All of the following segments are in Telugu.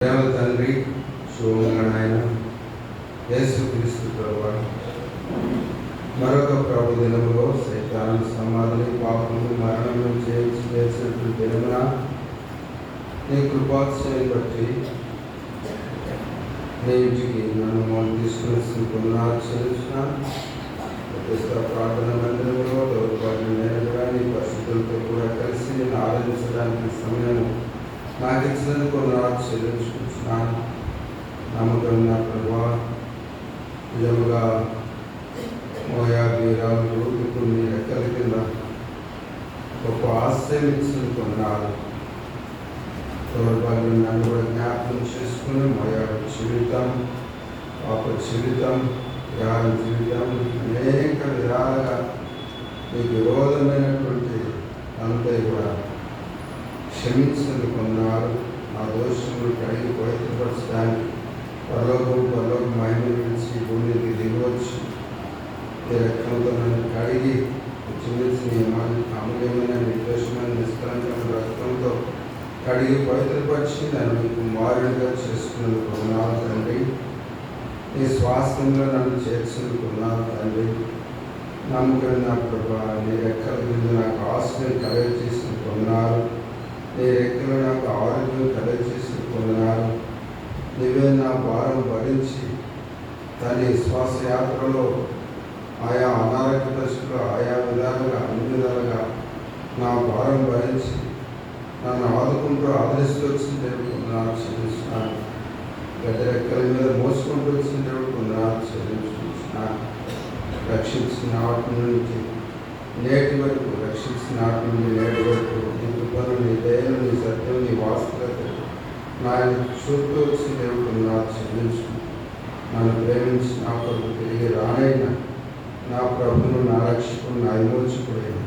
దేవ తండ్రి, శుభముగా నాయన యేసుక్రీస్తు ప్రభువా, మరొక ప్రభు దినములో సైతాను సమాధిని పాపము మరణము చేసినటువంటి దినమున నీ కృపాతిశయం బట్టి నీ ఇంటికి నన్ను తీసుకుని చెల్లిస్తున్నాను. ప్రార్థన మందిరంలో దౌర్భాగ్యం నేను కూడా నీ పరిస్థితులతో కూడా కలిసి నేను ఆరాధించడానికి సమయం నాకు ఇచ్చినందుకు కొన్నాళ్ళు చెల్లించుకుంటున్నాను. నమ్మకం నా ప్రభా, నిజముగా మోయాబీరాలు ఇప్పుడు నీ రెక్కల కింద గొప్ప ఆశ్రయం ఇచ్చినందుకు కొన్నాళ్ళు. దౌర్భాగ్యం నన్ను కూడా జ్ఞాపకం చేసుకుని మోయాబు జీవితం, పాప జీవితం, విరాళ జీవితం అనేక విధాలుగా నీకు విరోధమైనటువంటి అంతా కూడా క్షమించినందుకు కొన్నారు. నా దోషములు కడిగి పవిత్రపరచడానికి పరలోక మహిమ నుంచి భూమికి దిగవచ్చు. ఈ రక్తంతో నన్ను కడిగి క్షమించి అమూల్యమైన నిర్దోషమైన నిష్కలంకమైన రక్తంతో కడిగి పవిత్రపరిచి నన్ను మీకు మారుడిగా చేసుకున్నందుకు కొన్నారు తండ్రి. నీ స్వాస్థ్యంలో నన్ను చేర్చుకున్నాను తండ్రి. నమ్మకం నా ప్రభా, నీ రెక్కల కింద నాకు ఆశ్రయం కలగచేసి కొన్నారు. నీ రెక్కలు నాకు ఆరోగ్యం కలగచేసి కొన్నారు. నీవే నా భారం భరించి తన శ్వాసయాత్రలో ఆయా అనారోగ్య దశలో ఆయా విధాలుగా అన్ని విధాలుగా నా భారం భరించి నన్ను ఆదుకుంటూ ఆదరిస్తూ వచ్చిన దేవుడుకున్నాను చెల్లిస్తున్నాను. గడ్డ రెక్కల మీద మోసుకుంటూ వచ్చిన దేవుడుకున్నాను చెల్లించుకుంటున్నాను. రక్షించిన నాటి నుంచి నేటి వరకు, రక్షించిన నాటి నుండి నేటి వరకు నీ కృపను, నీ దయను, నీ సత్యం, నీ వాస్తవత నాయన చూస్తూ వచ్చిన దేవుడుకున్నాను చెల్లించుకుంటున్నాను. నన్ను ప్రేమించి నా కొరకు తిరిగి రానైన నా ప్రభును, నా రక్షకుడు, నా విమోచకుడైన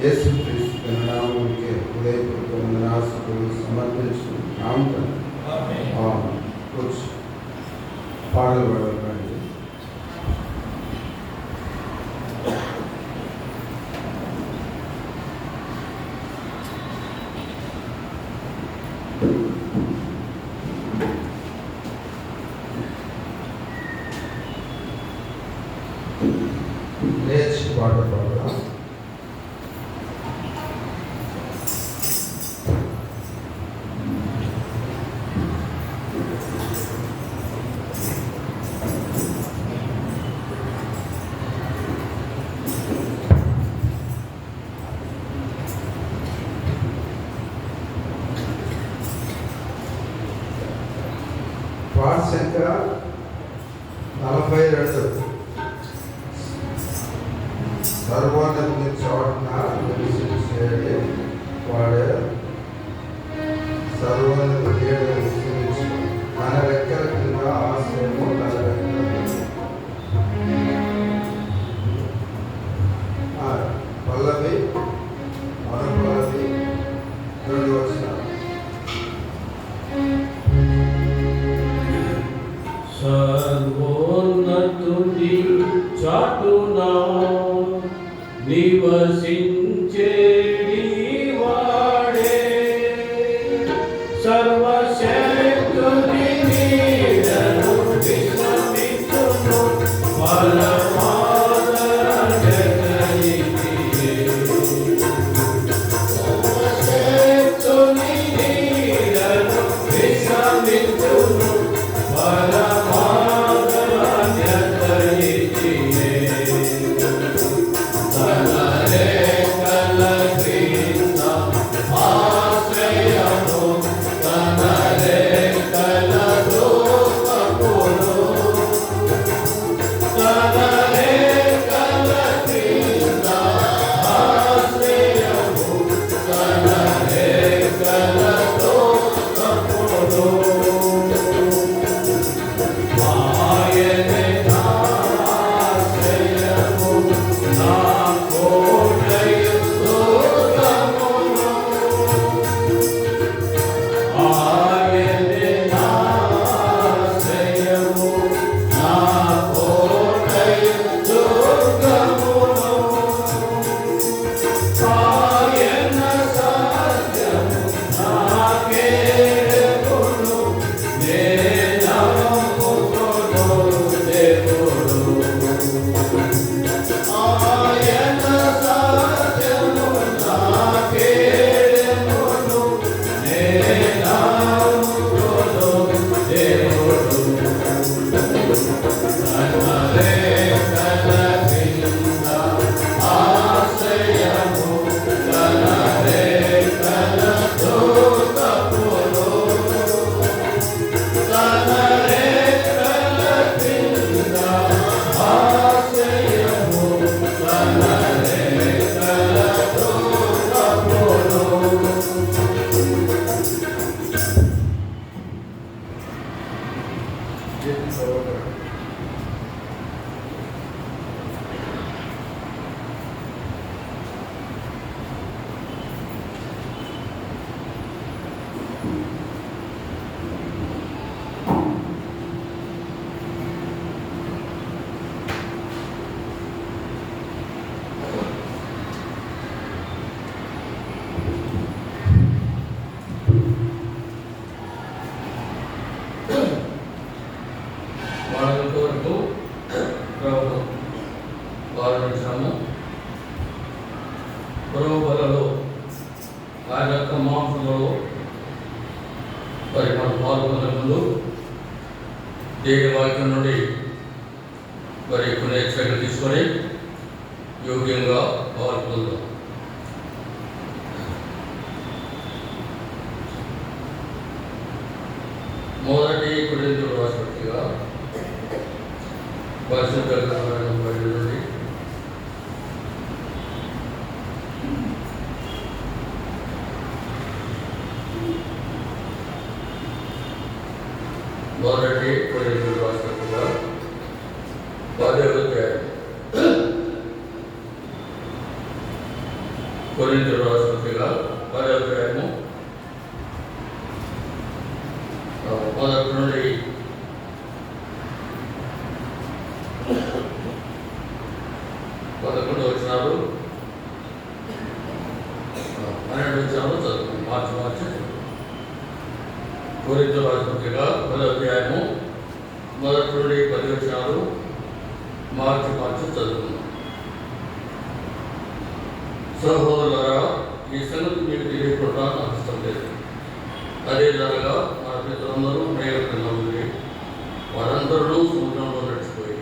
యేసుక్రీస్తు నామముకే హృదయపూర్వక వందనాలు సమర్పించుకుంటున్నాము. పాటలు పాడాలి. లేచి పాట పాడదాం. సంఖ్య 42 సర్వోన్నతి చోట్న నివసించేది వాడే సర్వోన్నతి దేవుడు విశ్రమించుకుని మన రెక్కల కింద ఆశ్రయము తన పల్లవి మరొకల్లవి 2 వచనాలు. సర్వోన్నతుని చాటునా నివసించేడి వాడే సర్వశక్తుని నీడను విశ్రమించును సర్వశక్తుని నీడను విశ్రమించును పరమాదర జేపీ ప్రభాకర్ వరకు ప్రారంభించాము. పురోగలలో ఆయన యొక్క మాంసంలో మరి మనం పాల్గొనే ముందు దేవుని వాక్యం నుండి మరి కొన్ని హెచ్చరికలు తీసుకొని యోగ్యంగా పాల్గొందాం. మొదటి కొరింథీయులకు రాసిన పత్రిక పరిశుద్ధ గ్రంథమైన బైబిల్ నుండి మొదటి కొరింథీయులకు రాసిన పత్రిక 10వ అధ్యాయం. కొరింథీయులకు రాసిన పత్రిక 10వ అధ్యాయము మొదటి నుండి 11 వచనాలు 12 వచనాలు చదువు మార్చి కొరింథీయులకు రాసిన పత్రిక 10వ అధ్యాయము మొదటి నుండి 10 వచనాలు మార్చి చదువుతున్నాం. సహోదరులారా, ఈ సంగతి మీకు తెలియకుండా నాకు ఇష్టం లేదు. అదే జరగా మన పితరులందరూ మేఘ కింద వారందరూ సముద్రంలో నడిచిపోయి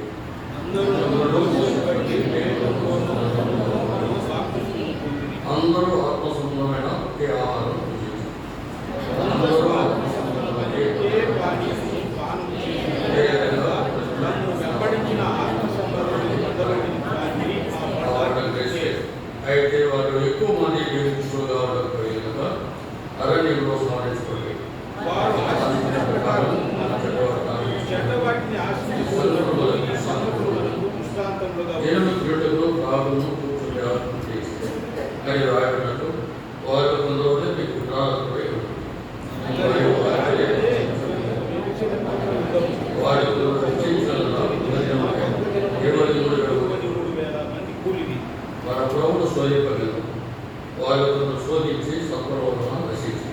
అందరూ ఆత్మసంబంధమైన ఒకే ఆహారం అయితే వారు ఎక్కువ మంది దేవుడు కావడానికి కనుక అరణ్యంలో స్మరించుకోండి. క్రీడలు రాగులను కూర్చుంటే అని రాయబడినట్టు వారి కొందరు మీకు ప్రారంభమై వారి మన ప్రభువును శోధింపగలరు. వారి కొందరు శోధించి సత్వరోహణ నశించి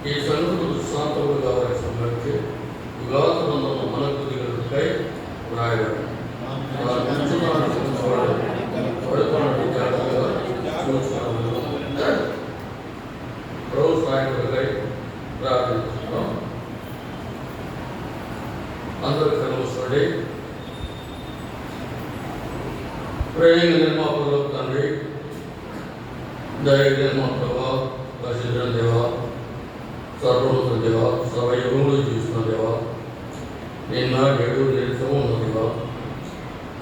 ఈ సంగతులు దృష్టాంతములుగా వారికి సంబంధించి వివాద బంధంలో మన బుద్ధికై వ్రాయబడి పడుకున్నట్టు జాగ్రత్తగా చూసుకోవడం ప్రభు సాయకులకై ప్రార్థిస్తున్నాం. అందరూ కలుసుకోండి. ప్రేమ నిర్మాపకులు తండ్రి, దయ నిర్మా ప్రభా, పరిశుద్ధ దేవ, సర్వోన్నత దేవ, సర్వయుగంలో జీవిస్తున్న దేవ, నిన్న నేడు నిరసము ఉన్న దేవ,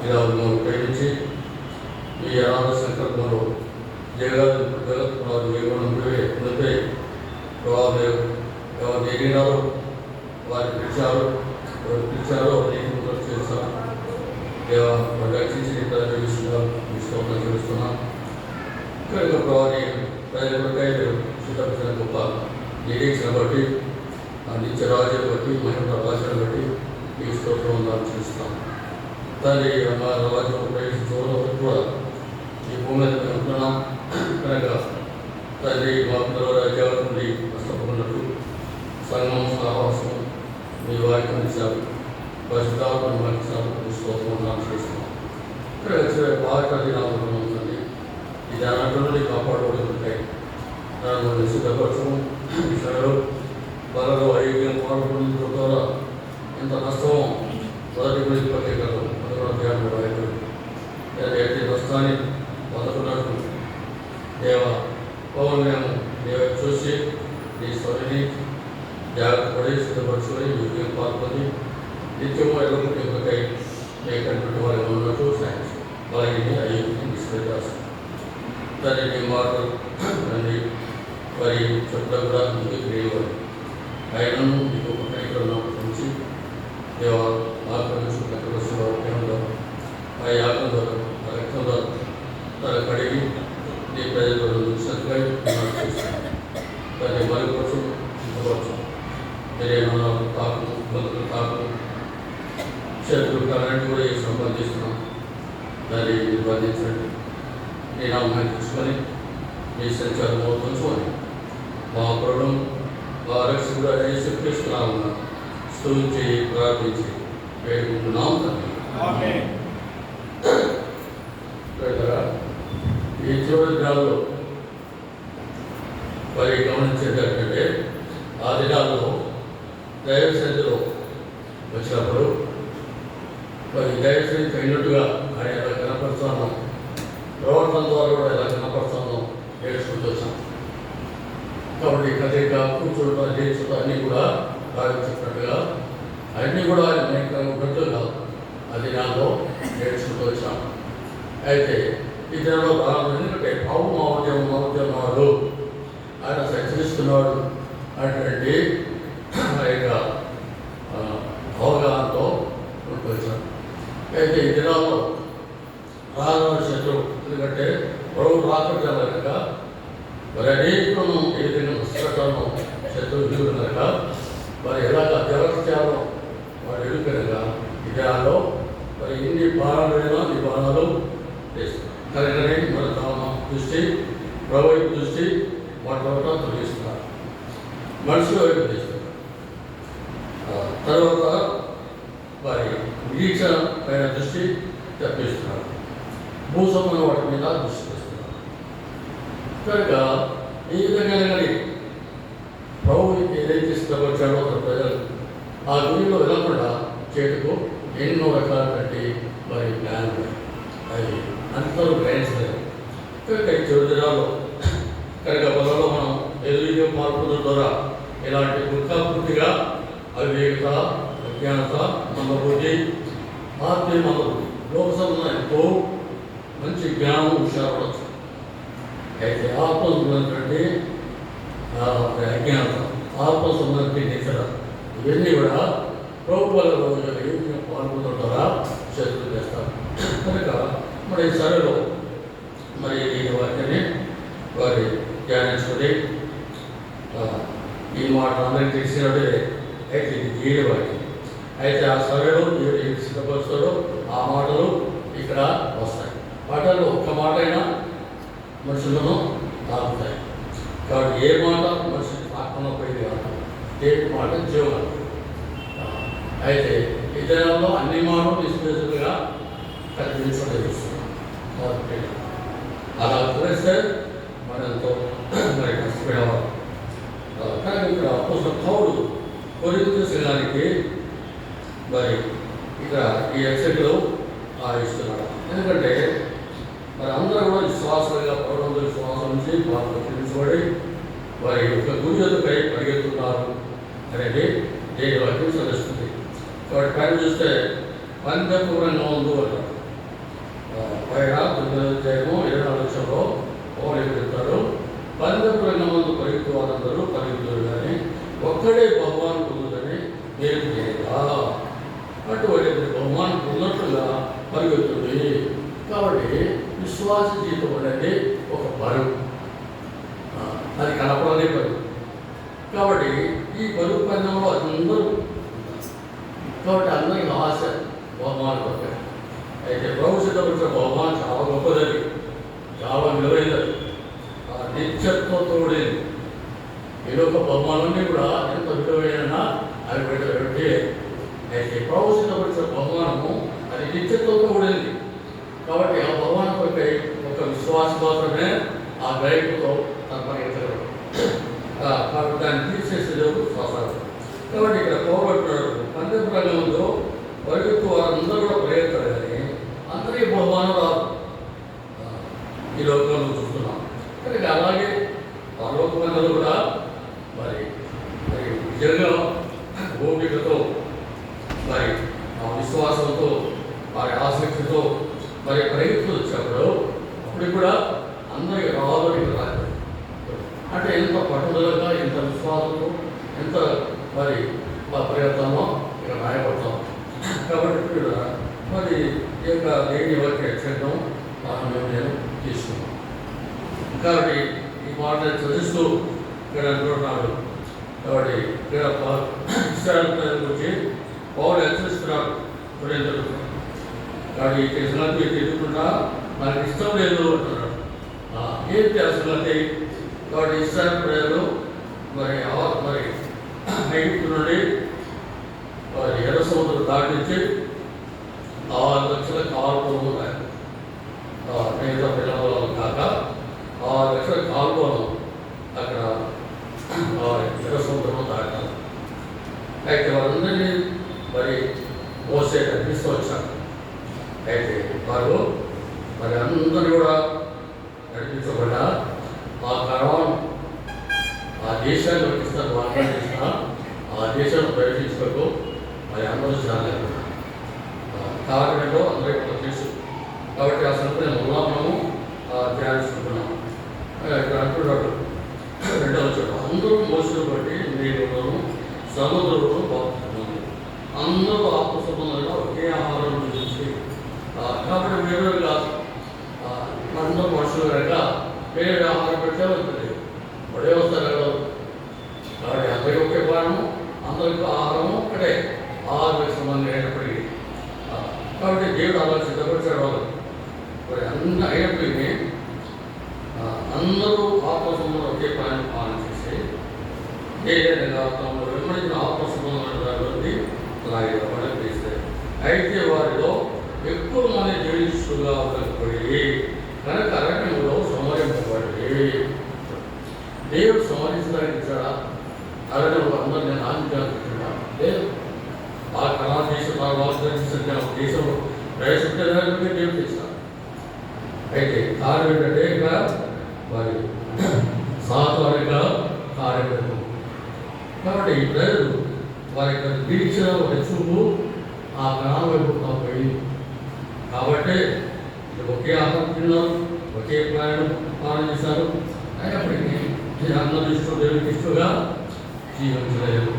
ఇలా ప్రేమించి మీ అనాథ సంకల్పంలో జగత్తురాజు వేగుణంపై ప్రభావం ఎవరు ఎగిరినారో వారిని పిలిచారో నీకు చేస్తాను దేవా, రక్షించి విషయంగా విశ్వాసం చేస్తున్నాం. కనుక ప్రభావాన్ని ప్రజలకై సిద్ధపరిచిన గొప్ప నిరీక్షణ బట్టి ఆ నిత్య రాజ్యం బట్టి మహిళ భాషను బట్టి ఈ స్తోత్రం చేస్తాం. తండ్రి మా రాజ్యం ప్రవేశించడం కూడా ఈ భూమి మీద మేము ఉంటున్నాం కనుక తండ్రి మా పిల్లల రాజ్యాల నుండి నష్టపోకున్నట్టు సంఘం సహవాసం మీ వాక్యం ఇచ్చారు, పరిశుద్ధాత్మ ఇచ్చారు, స్తోత్రం చేస్తున్నాం. ఇక్కడ పాఠాన్ని నామం ఉంటుంది. ఇది అన్నట్టు నుండి కాపాడబడుతుంటాయి. దాని సిద్ధపరచము విషయంలో బలలో ఐక్యం పాల్గొనడం ద్వారా ఎంత నష్టమో మొదటి గురించి పత్రికలు ఎట్టి నష్టాన్ని పొందుకున్నట్టు దేవ పౌరులు మేము దేవ చూసి నీ స్వరిని జాగ్రత్త పడి సిద్ధపరచుకొని యోగ్యం పాల్గొని నిత్యము ఎదుర్కొంటై లేకపోతే వారి ఉన్నట్టు సైన్స్ బలహీన అయ్యి తీసుకెళ్తారు. తండ్రి మీ మాటలు తండ్రి మరి చెప్పడం కూడా ముందుకు వేయవాలి. ఆయనను మీకు ఇక్కడ ఉన్నప్పటి నుంచి దేవ ఆక్రమించుకుంటూ ఆ యాగం ద్వారా ఆ రక్తం ద్వారా తన కడిగి నీ ప్రజలు చూసినట్టుగా చూస్తాను. దాన్ని మరుగుపరచు ఇంతపరచు మీరేమన్నా తాకు బతుకులు తాకు చేతులు అలాంటి కూడా ఈ సంబంధిస్తున్నాం. దాన్ని నిర్బంధించండి. నేను అమ్మాయిని తీసుకొని మీ సంచారం అవుతుంచుకొని మా ప్రభుత్వం మా రక్షకుడు చేసి క్రీస్తున్నాము స్తుతించి ప్రార్థించి వేడుకుంటున్నాం తండ్రి. ఈ చివరి దినాల్లో మరి గమనించేటంటే ఆ దినాల్లో దైవ సన్నిధిలో వచ్చినప్పుడు మరి దైవ సన్నిధికి అయినట్టుగా ఆయన ఎలా కనపరుస్తాను, ప్రవర్తన ద్వారా కూడా ఎలా కనపరుస్తానో నేర్చుకుంటూ వచ్చాం. కాబట్టి కదలిక కూర్చోవడం లేచడం అన్నీ కూడా ఆయన చెప్పినట్టుగా అన్నీ కూడా ఆయన ఉన్నట్టుగా ఆ దినాల్లో నేర్చుకుంటూ వచ్చాం. అయితే ఈ దినంలో ప్రారంభం ఎందుకంటే మౌద్యం వాడు ఆయన సంచరిస్తున్నాడు అటువంటి ఆ యొక్క అవగాహనతో ఉంటూ వచ్చాం. అయితే ఈ దినాల్లో రాజు శత్రువు ఎందుకంటే ప్రభు రాకుండా కనుక మరి అనేకను ఏ విధంగా పుస్తకాలను శత్రువు కనుక మరి ఎలాగ దేవత్యాలు వాడు ఎదుగునగా ఈ దినాల్లో మరి ఎన్ని బాణాలైనా ఈ బాణాలు చేస్తున్నారు కనుకనే మన తమ దృష్టి ప్రభు వైపు దృష్టి వాటి తొలగిస్తున్నారు, మనుషుల వైపు తీస్తున్నారు. తర్వాత వారి నిరీక్షణ పైన దృష్టి తప్పిస్తున్నారు, భూసమైన వాటి మీద దృష్టి చేస్తున్నారు. కనుక ఈ విధంగా కానీ ప్రభు ఏదైతే ఇష్టపరిచాడో తన ప్రజలు ఆ గురిలో వెళ్ళకుండా చేతుకు ఎన్నో రకాలటువంటి వారి జ్ఞానం అది అందరూ గ్రహించలేదు. కనుక ఈ చివరి దినాల్లో కనుక పొలంలో మనం ఎదురు మార్పుల ద్వారా ఇలాంటి వృత్తాపూర్తిగా అవివేకత, అజ్ఞానత, మందబుద్ధి, ఆత్మీయ మందబుద్ధి లోకసభ ఎంతో మంచి జ్ఞానం హుషారవచ్చు. అయితే ఆత్మ సంబంధించినటువంటి అజ్ఞానత, ఆత్మ సంబంధించిన నిద్ర ఇవన్నీ కూడా ప్రభుత్వాలలో పాల్గొనడం ద్వారా చేతులు చేస్తారు. కనుక మరి సరిలో మరి ఈ వాక్యాన్ని వారి ధ్యానించుకొని ఈ మాట అందరికీ తెలిసినట్టే. అయితే ఇది జీడి వాక్యం. అయితే ఆ సభలో దేవుడు ఏది సిద్ధపరుస్తాడో ఆ మాటలు ఇక్కడ వస్తాయి. వాటిలో ఒక్క మాట అయినా మనుషులను తాకుతాయి. కాబట్టి ఏ మాట మనిషి తాకుండా పోయింది కాదు, ఏ మాట జీవనం. అయితే ఈ దినాల్లో అన్ని మాటలు నిష్పేషలుగా కనిపించడం చూస్తున్నాం. కాబట్టి అలా కురేస్తే మనంతో మరి కష్టపడేవారు. కానీ ఇక్కడ పౌరుడు కొరింథీ సంఘానికి మరి ఇక్కడ ఈ వెబ్సైట్లో ఇస్తున్నాడు. ఎందుకంటే మరి అందరూ కూడా విశ్వాసంగా పౌరులందరూ విశ్వాసం నుంచి వాళ్ళు తెలుసుబడి వారి యొక్క గురుజతపై పరిగెత్తున్నారు అనేది దేని వాక్యం సదస్తుంది. కాబట్టి పైన చూస్తే పంచపూర్ణంగా ఉంది అంటారు. పైన 9:24 పౌరులు చెప్తారు, పంచపూర్ణంగా ముందు పరిగెత్తు వారందరూ పరిగెత్తులు కానీ ఒక్కడే బహుమానం పొందుదని మీరు చేయగా అటువంటి బహుమానం పొందినట్లుగా పరిగెత్తుంది. కాబట్టి విశ్వాస జీవితం అనేది ఒక బరువు, అది కనపడనే బరువు. కాబట్టి ఈ బరువు పందెంలో అందరూ కాబట్టి అందరికీ ఆశ బహుమానం పడతాయి. అయితే ప్రభు సిద్ధపరిచిన బహుమానం చాలా గొప్పదని, చాలా విలువైనది, నిత్యత్వంతో కూడింది. ఈ యొక్క బహుమానాన్ని కూడా ఎంత విలువైనా అవి పెట్టి అయితే ప్రభు సిద్ధపరిచిన బహుమానము అది నిత్యత్వంతో కూడింది. కాబట్టి ఆ బహుమానంపై ఒక విశ్వాసం మాత్రమే ఆ గ్రహింపుతో తన పరిగెత్తగలడు. కాబట్టి దాన్ని తీసేసేది విశ్వాసాలు. కాబట్టి ఇక్కడ పోగొట్టున్నాడు పంచప్రంగంలో పరిగెత్తు వారందరూ కూడా పరిగెత్తారు కానీ అందరికీ బహుమానం రాదు. ఈ లోకంలో చూస్తున్నాం. కనుక అలాగే ఆ లోకమందరూ కూడా మరి మరి నిజంగా ఓపికతో మరి ఆ విశ్వాసంతో వారి ఆసక్తితో మరి ప్రయత్నం వచ్చినప్పుడు అప్పుడు కూడా అందరికీ రావాలి రాదు. అంటే ఎంత పట్టుదలగా, ఎంత విశ్వాసంతో, ఎంత మరి ప్రయత్నమో ఇక్కడ రాయబడతాం. కాబట్టి ఇక్కడ మరి ఈ యొక్క దేని వాక్య క్షేత్రం నేను తీసుకున్నాను. కాబట్టి ఈ మాట చదివిస్తూ ఇక్కడ అంటున్నాడు. కాబట్టి ఇక్కడ ఇస్రాయేల్ ప్రజల గురించి పౌలు హెచ్చరిస్తున్నాడు. కాబట్టి ఈ సంగతి ఎదుర్కొంటా నాకు ఇష్టం లేదు అంటున్నాడు. ఏంటి ఆ సంగతి? కాబట్టి ఇస్రాయేల్ ప్రజలు మరి ఐగుప్తు నుండి మరి ఎర్ర సముద్రం దాటించి 6 లక్షల కాలువలు ఉన్నాయి. మిగతా పిల్లల కాక 6 లక్షల కాలువలు అక్కడ ఎర్ర సముద్రంలో దాటారు. అయితే వాళ్ళందరినీ మరి మోసే కనిపిస్తూ వచ్చారు. అయితే వారు మరి అందరూ కూడా నడిపించబడ్డా ఆ కారణం ఆ దేశాన్ని వచ్చిస్తారు. వాగ్దానం చేసిన ఆ దేశాన్ని ప్రవేశించకు మరి అందరూ చాలా కారణం ఏంటో అందరికీ మనకు తెలుసు. కాబట్టి ఆ సంగతి మనము ధ్యానిస్తున్నాం. ఇక్కడ అంటున్నాడు 2వ వచనం, అందరూ మోసలు బట్టి నేను సముద్రంలో బాగుతున్నాను. అందరూ ఆత్మ సంబంధంగా ఒకే ఆహారం గురించి. కాబట్టి వేరుగా అందరూ మనుషులు కనుక వేరే ఆహారం పెట్టే ఉంటుంది. ఒకే వస్తారు కదా. కాబట్టి అందరికీ ఒకే కారణం, అందరికీ ఆహారము ఒకటే, ఆహారం సంబంధం అయినప్పటికీ. కాబట్టి దేవుడు అలా సిద్ధపరిచాడు వాళ్ళు. మరి అన్ని అయినప్పటికీ అందరూ ఆత్మ సంబంధం ఒకే పని పాలన చేసి ఏదైనా తమను వెంబడించిన ఆత్మ సంబంధమైన దానిలోకి లాగేవాళ్ళని తీస్తారు. అయితే వారిలో ఎక్కువ మంది జయించుగా ఉండకపోయి కనుక అరణ్యంలో సంహరింపబడి. దేవుడు సంహరించడానికి ఇచ్చాడా? అరణ్యంలో అందరూ నేను ఆనందించాలనుకుంటున్నా లేదు. ఆ కళా దేశం ఆ వాగ్దానం దేశంలో ప్రవేశించడానికి దేవుడు ఇచ్చాడు. అయితే కారణం ఏంటంటే ఇక్కడ వారి సాధారణంగా కార్యక్రమం. కాబట్టి ఈ ప్రజలు వారి యొక్క దీక్ష ఒక చూపు ఆ గ్రామం వైపు పోయి. కాబట్టి ఒకే ఆహారం తిన్నారు, ఒకే పాలన చేశారు. అయినప్పటికీ అందరూ ఇష్టం దేవుడికి ఇష్టంగా జీవించలేదు.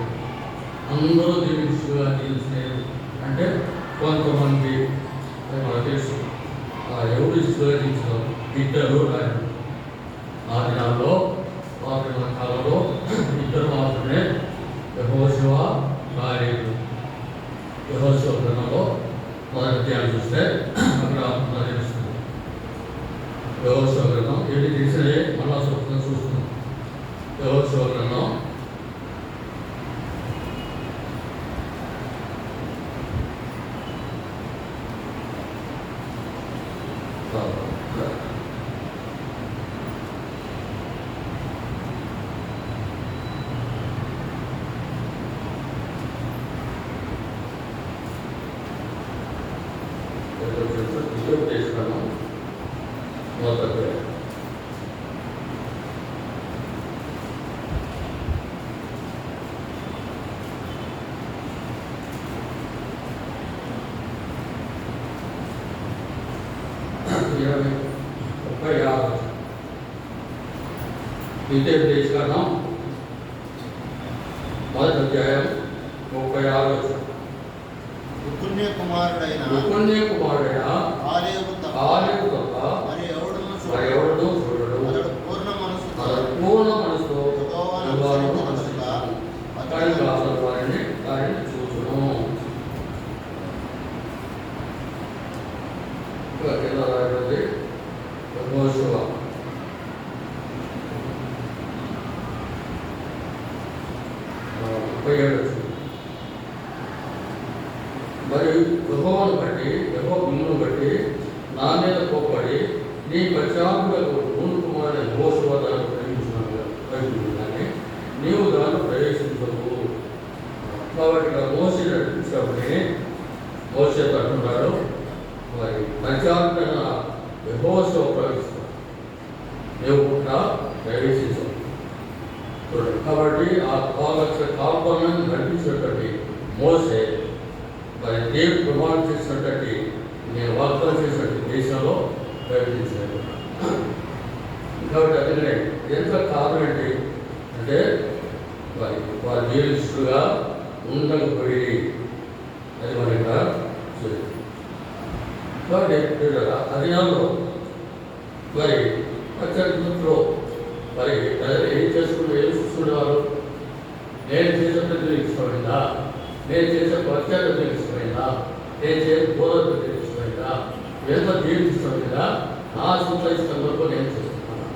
అందరూ దేవుడికి ఇష్టంగా జీవించలేదు. అంటే కొంతమంది మనకు తెలుసు ఎవరు ఇష్టంగా జీవించారు. ఇద్దరు రాయడం ఆ దినాల్లో వారి కాలంలో ఇద్దరు మాత్రమే యెహోషువ కాలేబు. యెహోషువ గ్రంథంలో మొదటి అధ్యాయం చూస్తే అక్కడ తెలుస్తుంది. యెహోషువ గ్రంథం ఏంటి తెలిసినే మళ్ళా చూస్తున్నాం. యెహోషువ గ్రంథం 36 ద్వితీయ దేశకాలం మొదటి అధ్యాయం 36 పుణ్య కుమారుడైన కాలేబు తప్ప మరి ఎవడును చూడడు. అతడు పూర్ణ మనసుతో యెహోవాను వారిని చూచును. కింద రాయబడింది యెహోషువ 37. మరి యెహోవాను బట్టి మిమ్మును బట్టి నా మీద కోపడి నీ పశ్చాత్తులకు నూను కుమారుడైన యెహోషువ దాన్ని ప్రవేశించున్నాను కానీ నీవు దాన్ని ప్రవేశించవు. కాబట్టి ఇక్కడ మోసే నడిపించినప్పటికీ మోసే అంటున్నాడు మరి పశ్చాత్తున యెహోషువ ప్రవేశిస్తాడు, నీవు కూడా ప్రవేశించవు. కాబట్టి ఆ 6 లక్షల కాల్పనను నడిపించినటువంటి మోసే మరి దేవుడు ప్రమాణం చేసినటువంటి నేను వాగ్దానం చేసినటువంటి దేశంలో ప్రవేశించాను. కాబట్టి అందుకనే ఎంత కారణం ఏంటి అంటే వారి జీవిస్తుగా ఉండకపోయి అది మన ఇక్కడ కాబట్టి అధినాల్లో మరి ప్రత్యేకంలో మరి ప్రజలు ఏం చూసుకునేవారు? నేను చేసే ప్రజలు ఇష్టమైందా, నేను చేసే ప్రత్యేకత ఇష్టమైందా, నేను చేసే బోధన ఇష్టమైందా, ఎంత దేవుడు ఇష్టమైందా, నా సొంత ఇష్టం వరకు నేను చేస్తున్నాను.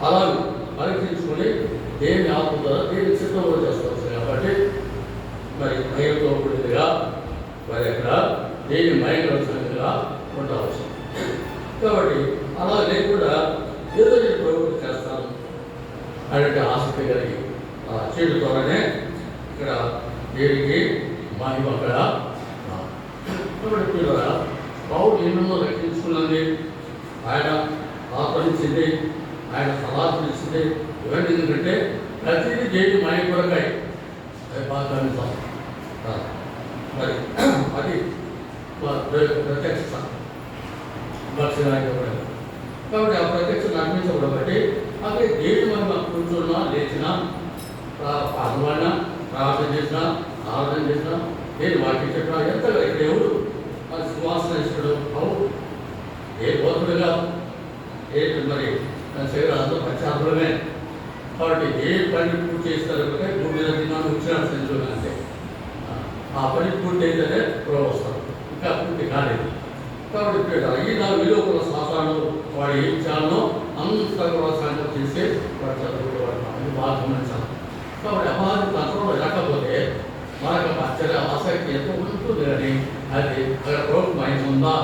అలా పరీక్షించుకొని దేవుని ఆత్మ ద్వారా దేవుని చిత్తంలో చేసుకోవచ్చు. కాబట్టి మరి భయంతో కూడినదిగా మరి అక్కడ దేవుని భయంకరంగా ఉండవచ్చు. కాబట్టి అలా లేకుండా ఏదో నేను ప్రభుత్వం చేస్తాను అంటే ఆసక్తి కలిగి చేయడం ద్వారానే ఇక్కడ దేవునికి మహిమ అక్కడ. కాబట్టి పౌరులు ఎన్నో రక్షించుకున్నది, ఆయన ఆత్మనిచ్చింది, ఆయన సలాహనిచ్చింది. ఇవన్నీ ఎందుకంటే ప్రతిదీ దేవుని మహిమ కొరకాయి. అది బాగా మరి అది ప్రత్యక్ష భక్ష్యరాయబడి కాబట్టి ఆ ప్రత్యక్షను అర్పించబడి బట్టి అక్కడ దేవుని మహిమ కూర్చున్నా, లేచినా, పాల్గొన్నా, ప్రార్థన చేసినా, ఆరాధన చేసినా, నేను వాక్యం చెప్పినా ఎంతగా ఇక్కడ ఎవరు మరి సింహాసన ఇస్తాడు? అవును, ఏ బోధకుడుగా ఏంటి మరి శరీరం అంతా పశ్చాత్తులమే. కాబట్టి ఏ పని పూర్తి చేస్తారు అంటే భూమి మీద తిన్నాను వచ్చిన సంచులు అంటే ఆ పని పూర్తి అయితేనే పురోగ వస్తారు, ఇంకా పూర్తి కాలేదు. కాబట్టి ఈ నా విలువ శాస్త్రాలు వాడు ఏం చేయాలో అంతా కూడా సాయంత్రం చేసి వాడు చదువుకోవాలి. అది బాగా గమనించాలి. కాబట్టి అపాధి తత్వంలో లేకపోతే మనకు ఆశ్చర్య ఆసక్తి ఎంత ఉంటుంది కానీ అది అక్కడ ప్రభుత్వం మహిమ ఉందా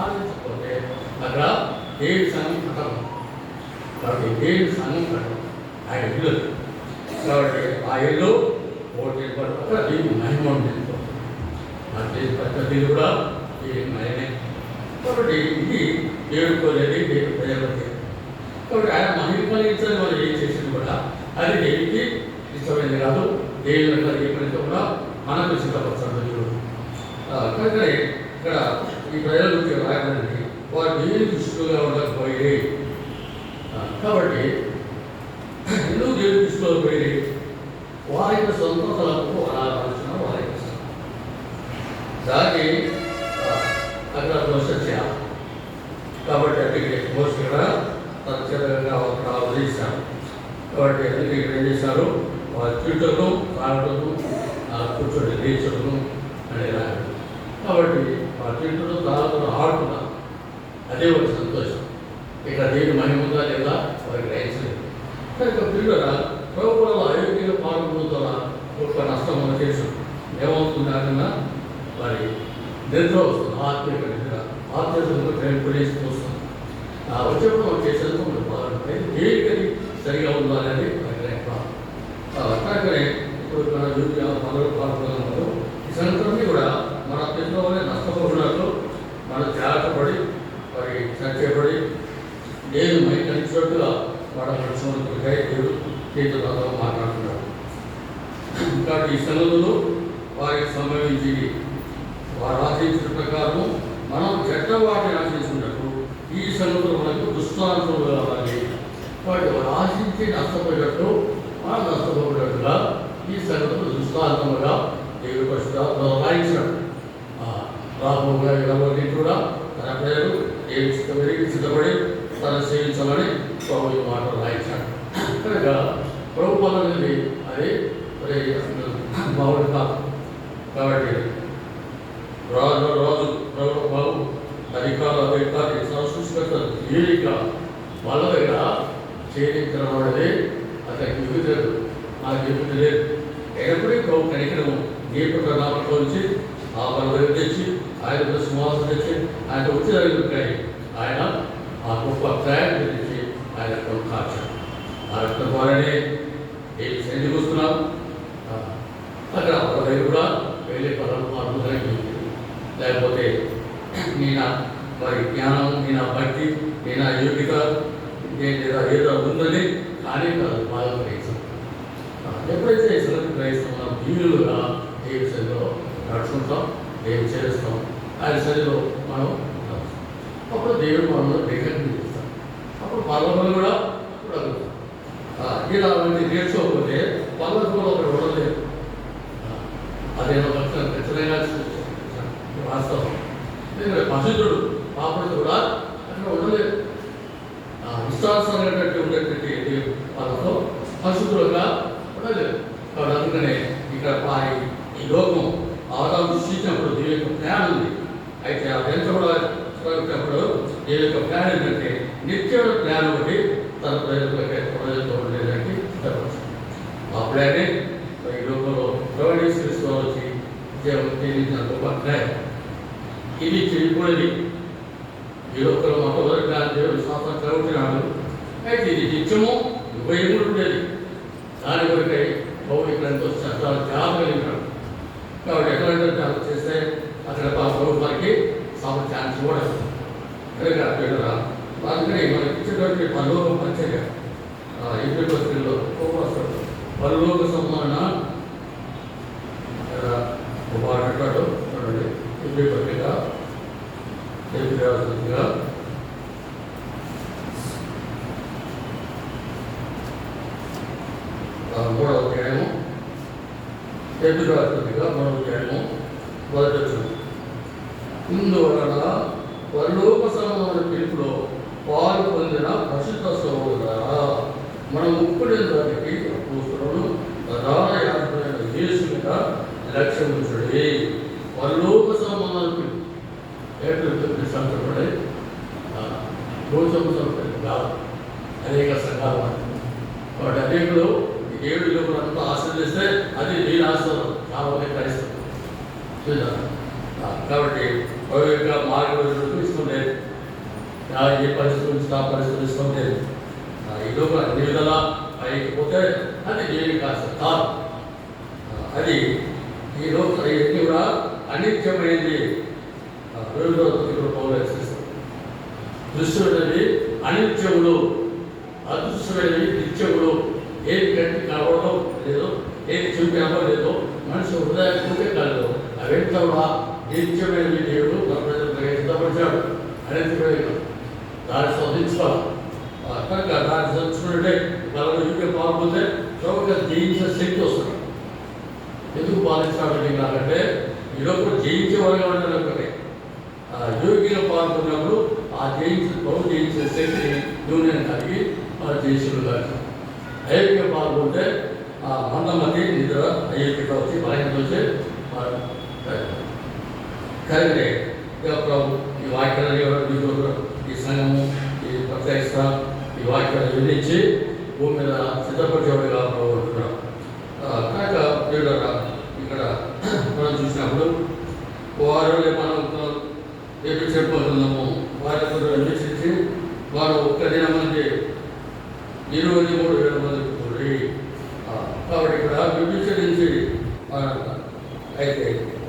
ఆలోచించకపోతే అక్కడ దేవి సంఘం కట్టడం. కాబట్టి దేవి సంఘం కట్టడం ఆయన ఇల్లు. కాబట్టి ఆ ఇల్లు ఓటు అక్కడ దేవి మహిమ ఉంటుంది. మన దేశ ప్రతి కూడా దేవి మహిమే. కాబట్టి ఇది ఏడుకోలేదు దేవి ప్రజలకి. కాబట్టి ఆయన మహిమ కలిగించని వాళ్ళు ఏం చేసింది కూడా అది దేవికి ఇష్టమైనది కాదు. దేవుని యొక్క దీపంతో కూడా మనకు సిద్ధపరచాడు దేవుడు. కనుకనే ఇక్కడ ఈ ప్రజల గురించి రాయబడింది, వారు దేవుని దృష్టిగా ఉండకపోయి. కాబట్టి ఎందుకు దేవుని దృష్టిలో పోయి వారి యొక్క సొంత తలకు ఆలోచన వారి దాన్ని అక్కడ ప్రొసెస్ చేయాలి. కాబట్టి అంటే మోస్ట్ ఇక్కడ తరచుగా ఉదయిస్తారు. కాబట్టి అందుకే ఇక్కడ ఏం చేశారు? తిట్టను, తాగటము, కూర్చొని లేచడము అనేది రాయడం. కాబట్టి తిట్టను, తాగటం, ఆడుతున్నారు. అదే ఒక సంతోషం. ఇక్కడ దేని మహిమ ఉందా లేదా వారికి గ్రహించలేదు. కనుక పిల్లల ప్రభుత్వాల అయోగ్యంగా పాల్గొనడం ఒక నష్టం మనం చేసాం. ఏమవుతుంది కాకుండా మరి నిద్ర వస్తుంది, ఆత్మీయ నిద్ర, ఆత్మీయ కొనేసి వస్తుంది. వచ్చేప్పుడు మనం చేసేందుకు మనం బాగుంటుంది. దేనికి సరిగా ఉందా అనేది కనుకనే ఇప్పుడు మన మొదలు పాల్గొన్నారు. ఈ సంవత్సరాన్ని కూడా మన పిల్లలనే నష్టపోతున్నట్లు మనం జాగ్రత్తపడి మరి చర్చపడి నేను మైకరించినట్టుగా వాడ నడుచుకున్నట్టుగా దేవుడు చేతులతో మాట్లాడుతున్నాడు. కాబట్టి ఈ సంగతులు వారికి సంభవించి వారు ఆశించిన ప్రకారం మనం చెడ్డ వాటిని ఆశించినట్టు ఈ సంగతులు మనకు దుష్టాంతములు కావాలి. కాబట్టి వారు ఆశించి నష్టపోయేటట్టు మనం నష్టపోయేటట్టుగా ఈ సంగతులు దుష్టాంతముగా దేవుడు పరిశుద్ధాత్మలో రాయించాడు. రాబోగా ఎవరిని కూడా తన ప్రజలు ఏమి సిద్ధపడి తను సేవించాలని ప్రభు ఈ మాటలు రాయించాడు. కనుక ప్రభుత్వం అనేది అది బాగుంది కాదు. కాబట్టి రాజు బాబు అధికారులు సృష్టికర్తలు తేలిక వాళ్ళ దగ్గర చేయించడం అనేది అతనికి విభులేదు, నాకు విభుతి లేదు. ఎప్పుడూ ప్రభు కనికరము దీపక నామతో వచ్చి ఆ పనులు తెచ్చి ఆయన సింహాసం తెచ్చి ఆయన వచ్చి జరుగుతాయి. ఆయన ఆ గొప్ప ప్రయాణం తెచ్చి ఆయన కాచాడు. ఆ రక్తం ద్వారానే ఏమి సైన్యం వస్తున్నాం. అక్కడ ఒక దగ్గర కూడా వెళ్ళే పరమాత్మకి లేకపోతే నేను వారి జ్ఞానం, నేను భక్తి, నేను యోగ్యత లేదా ఏదో ఉందని కానీ కాదు బాగా గ్రహిస్తాం. ఎప్పుడైతే ఇతరులకు గ్రహిస్తామో దీవులుగా దేవి సరిలో నడుచుకుంటాం, దేవి చేస్తాం, ఆయన సరిలో మనం అప్పుడు దేవుడు మనలో రికగ్నైజ్ చేస్తాం. అప్పుడు పర్వతాలు కూడా అడుగుతాం. ఇలా అవన్నీ నేర్చుకోకపోతే వాళ్ళకు కూడా ఒకటి ఉండలేదు. అదేదో ఖచ్చితంగా వాస్తవం. ఎందుకంటే పరిశుద్ధుడు పాపడు కూడా అక్కడ ఉండలేదు. విశ్వాసమైనటువంటి ఉండేటువంటి వాళ్ళతో పరిశుద్ధులుగా ఉండలేదు. కాబట్టి అందుకనే ఇక్కడ ఈ లోకం ఆదాము సృష్టించినప్పుడు దీని యొక్క ప్లాన్ ఉంది. అయితే ఆ వెంటబడినప్పుడు దీని యొక్క ప్లాన్ ఏంటంటే నిత్యమైన ప్లాన్ ఒకటి తన ప్రజలతో ఉండేదానికి సిద్ధపడుతుంది. ఆ ప్లానే ఈ లోకంలో ప్రవహిస్తూ వచ్చి జీవించిన గొప్ప ప్లాన్. ఇది చేయకూడదు. ఈ లోకంలో మొట్టమొదటి ప్లాన్ దేవుడు శాస్త్రం చదువుతున్నాడు. అయితే ఇది నిత్యము ఉపయోగం ఉండేది. దాని కొరకై పౌరులంతో చాలా త్యాగం కలిగినాడు. కాబట్టి ఎట్లాంటి త్యాగం చేస్తే అక్కడ ప్రభుత్వానికి ఛాన్స్ కూడా కనుక అందుకని మనకి ఇచ్చేటువంటి పరలోకం పంచగా ఇంటి పత్రికలో పరలోక సంబంధ అంటాడు చూడండి. ఇంటి పత్రిక తెలియజేయాల్సిందిగా మూడవ అధ్యాయము తెలియజేయాల్సిందిగా మూడవ అధ్యాయము మొదటి వచ్చింది. ఇందువలన పరలోక సంబంధ పిలుపులో పాలు పొందిన ప్రసిద్ధ సహోదరులారా, మనం ముక్కుడిన దానికి అపోస్తలుడు ప్రధాన యాత్రైన యేసు మీద లక్ష్యం ఉంచుడి. పరలోక సంబంధాలు పిలుపు ఏడు సంతపడే గోచమ సంతపడి కాదు. అనేక సంఘాలు వాటి అనేకులు ఏడు లోపలంతా ఆశ్రయిస్తే అది నేను ఆశ్రయం చాలా మంది కలిస్తుంది. కాబట్టి యొక్క మార్గదర్శకులు ఇస్తుండేది. ఏ పరిస్థితులు ఇస్తే ఆ పరిస్థితులు ఇస్తుండేది. ఈ లోపల అన్ని విధాలా పైకపోతే అది దేని కాదు కాదు. అది ఈ లోపల ఇవన్నీ కూడా అనిత్యమైనది. దృశ్యమైనది అనిత్యములు, అదృశ్యమైనది నిత్యములు. ఏది కంటి కనబడడం లేదో, ఏది చూపి కనబడలేదో, మనిషి హృదయాన్ని చూపే కాలేదు. అవంతా కూడా నిత్యమైనది. దేవుడు మన ప్రజలకు సిద్ధపరిచాడు. అనిత్యమైన దాన్ని శోధించుకోవాలి. కనుక దాన్ని శోధించుకుంటే వాళ్ళని యూకే పాల్గొంటే చౌక జయించిన శక్తి వస్తుంది. ఎందుకు పాలించాడు కాకంటే ఈ లోపల జయించే వాళ్ళగా ఉండాలి. ఒకటే యోగ్యంగా పాల్గొన్నప్పుడు ఆ జయించిన శక్తిని యూనియన్ కలిగి జయించులు కాదు. అయోగ్యంగా పాల్గొంటే ఆ మందమతి నిద్ర అయోగ్యత వచ్చి బలహీనత వచ్చి కలిగే ఈ వాక్యాలు ఈ సంఘము ఈ ప్రత్యక్ష ఈ వాక్యాలు విధించి భూమి మీద సిద్ధపరిచేవాడుగా ఉంటున్నాం. కనుక ఇక్కడ మనం చూసినప్పుడు వారు మనం ఎప్పుడు చెప్పుకుంటున్నాము. వారి అన్వేషించి వారు ఒక్క దినం మంది 23,000 మంది కూడి. కాబట్టి ఇక్కడ విభజించి అయితే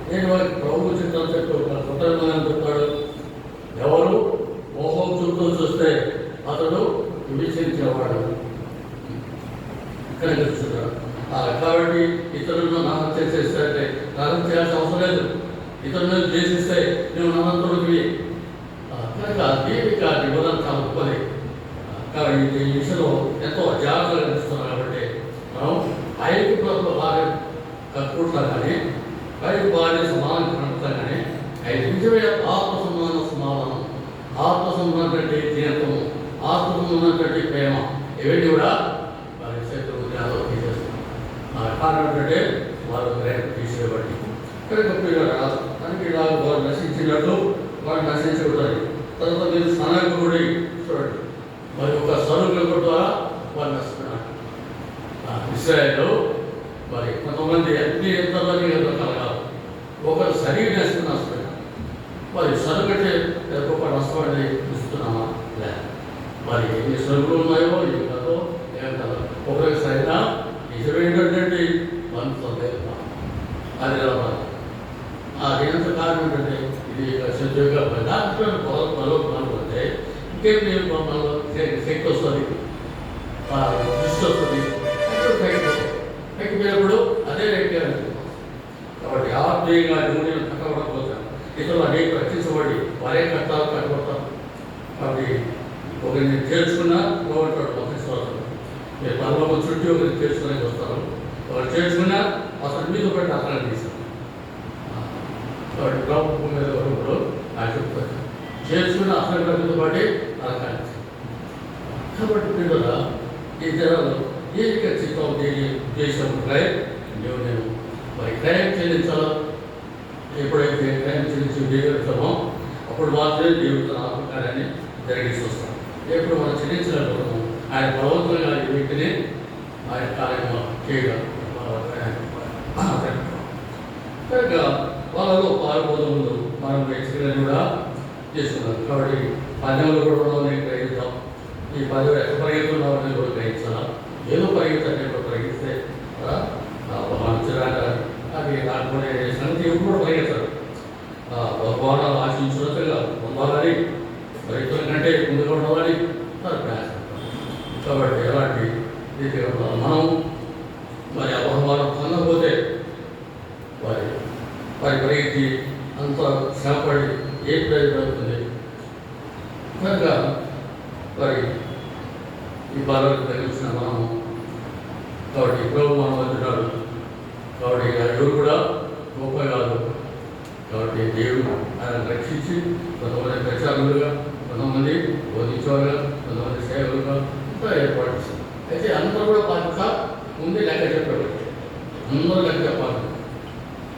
నేను వారికి ప్రభు చిత్రం చెప్పి కొత్త చెప్తాడు. ఎవరు మోహం చుట్టూ చూస్తే అతడు విభజించేవాడు ఇక్కడ చూస్తున్నాడు. కాబట్టి ఇతరులను నామం చేసేస్తే అంటే నామం చేయాల్సిన అవసరం లేదు. ఇతరులను చేసిస్తే నువ్వు నామంతుడివి. కనుక దీవిక నిబంధన చాలా గొప్పది. కాబట్టి ఈ విషయంలో ఎంతో జాగ్రత్తగా కనిపిస్తున్నాం. కాబట్టి మనం ఐదు ప్రభుత్వ బాగా కట్టుకుంటాం కానీ ఐదు బాగా సమానం కనుకుంటాం కానీ ఐదు నిజమైన ఆత్మ సమాధానం, ఆత్మ సంబంధమైనటువంటి దీనత్వము, ఆత్మ సంబంధమైనటువంటి ప్రేమ ఇవన్నీ కూడా వారి శత్రువు తీసేస్తున్నాం. కారణం ఏంటంటే వారు ప్రేమ తీసేయబట్టి కనుక ఇలా వారు నశించినట్లు వారు నశించకూడదు. తర్వాత మీరు స్నానకుడి చూడండి, మరి ఒక స్వరూపం ద్వారా వారు నశిస్తున్నారు. ఇస్రాయేల్లో మరి కొంతమంది అన్ని ఎంతమంది కలగాలి. ఒకరు శరీరం వేసుకుని నష్టపోయినా మరి సరుకంటే గొప్ప నష్టం అనేది చూస్తున్నామా లేదు. మరి ఎన్ని సరుకులు ఉన్నాయో ఇది కదో ఏం కదా. ఒకరికి సరైన నిజమేంటంటే మనసు అది రావాలి. ఎంత కారణం ఏంటంటే ఇది శత్రువుగా దాంట్లో పొలవుతే ఇంకేం మనలో శక్తి వస్తుంది, దృష్టి వస్తుంది. పైకి పోయినప్పుడు అదే వ్యక్తి. కాబట్టి ఆత్మీయంగా దేవుడిని కట్టబడకపోతాం. ఇతరులు అనేక రక్షించబడి వారే కట్టాలు కట్టబడతాం. కాబట్టి ఒకరిని చేర్చుకున్నా బాగుంటాడు. ఒక మీరు పనులు మీద పడి అక్కడ తీశాను. కాబట్టి ప్రభుత్వం మీద ఒకరు ఆయన చెప్తారు చేసుకుని అసలు మీద పడి అక్కడ. కాబట్టి పిల్లల ఈ జనాలు ఏది ఖచ్చితం దేని ఉద్దేశం క్రయం నేను మరి క్రయం చెల్లించాలా. ఎప్పుడైతే క్రయం చెల్లించి చేయగలుగుతామో అప్పుడు మాత్రమే దేవుడు ఆత్మకార్యాన్ని జరిగిస్తూ వస్తాం. ఎప్పుడు మనం చెల్లించలేకపోతాము ఆయన బలవంతంగా ఈ వ్యక్తిని ఆయన కార్యక్రమం చేయగలం. కనుక వాళ్ళలో పాల్గొందు మనం ఎక్స్పీరియన్స్ కూడా చేసుకున్నాం. కాబట్టి పద్యంలో కూడా ఉన్నామని గ్రహిస్తాం. ఈ పదవి ఎక్కడ పరిగెత్తున్నామని కూడా గ్రహించాలా. ఏదో పరిగెత్తండి కూడా పరిగెత్తే మంచిరాక అది రాకపోతే సంగతి ఎప్పుడు కూడా పరిగెత్తారు. భగవానాలు ఆశించినట్టుగా పొందాలని రైతుల కంటే ముందుగా ఉండాలని ప్రయాసం. కాబట్టి ఎలాంటి రీతిగా మనం మరి అపహమానం పొందకపోతే వారి పరిగెత్తి అంత శ్రమపడి ఏ ప్రయోజనం అవుతుంది. కనుక మరి ఈ బాధలు కలిగించిన మనము కాబట్టి ప్రభు మనం అంటున్నాడు. కాబట్టి ఎవరు కూడా గొప్ప కాదు. కాబట్టి దేవుడు ఆయన రక్షించి కొంతమంది ప్రచారులుగా, కొంతమంది బోధించేవారుగా, కొంతమంది సేవలుగా ఇంకా ఏర్పాటు చేశారు. అయితే అందరూ కూడా బాధ్యత ముందే లెక్క చెప్పాడు. అందరూ లెక్క చెప్పాలి.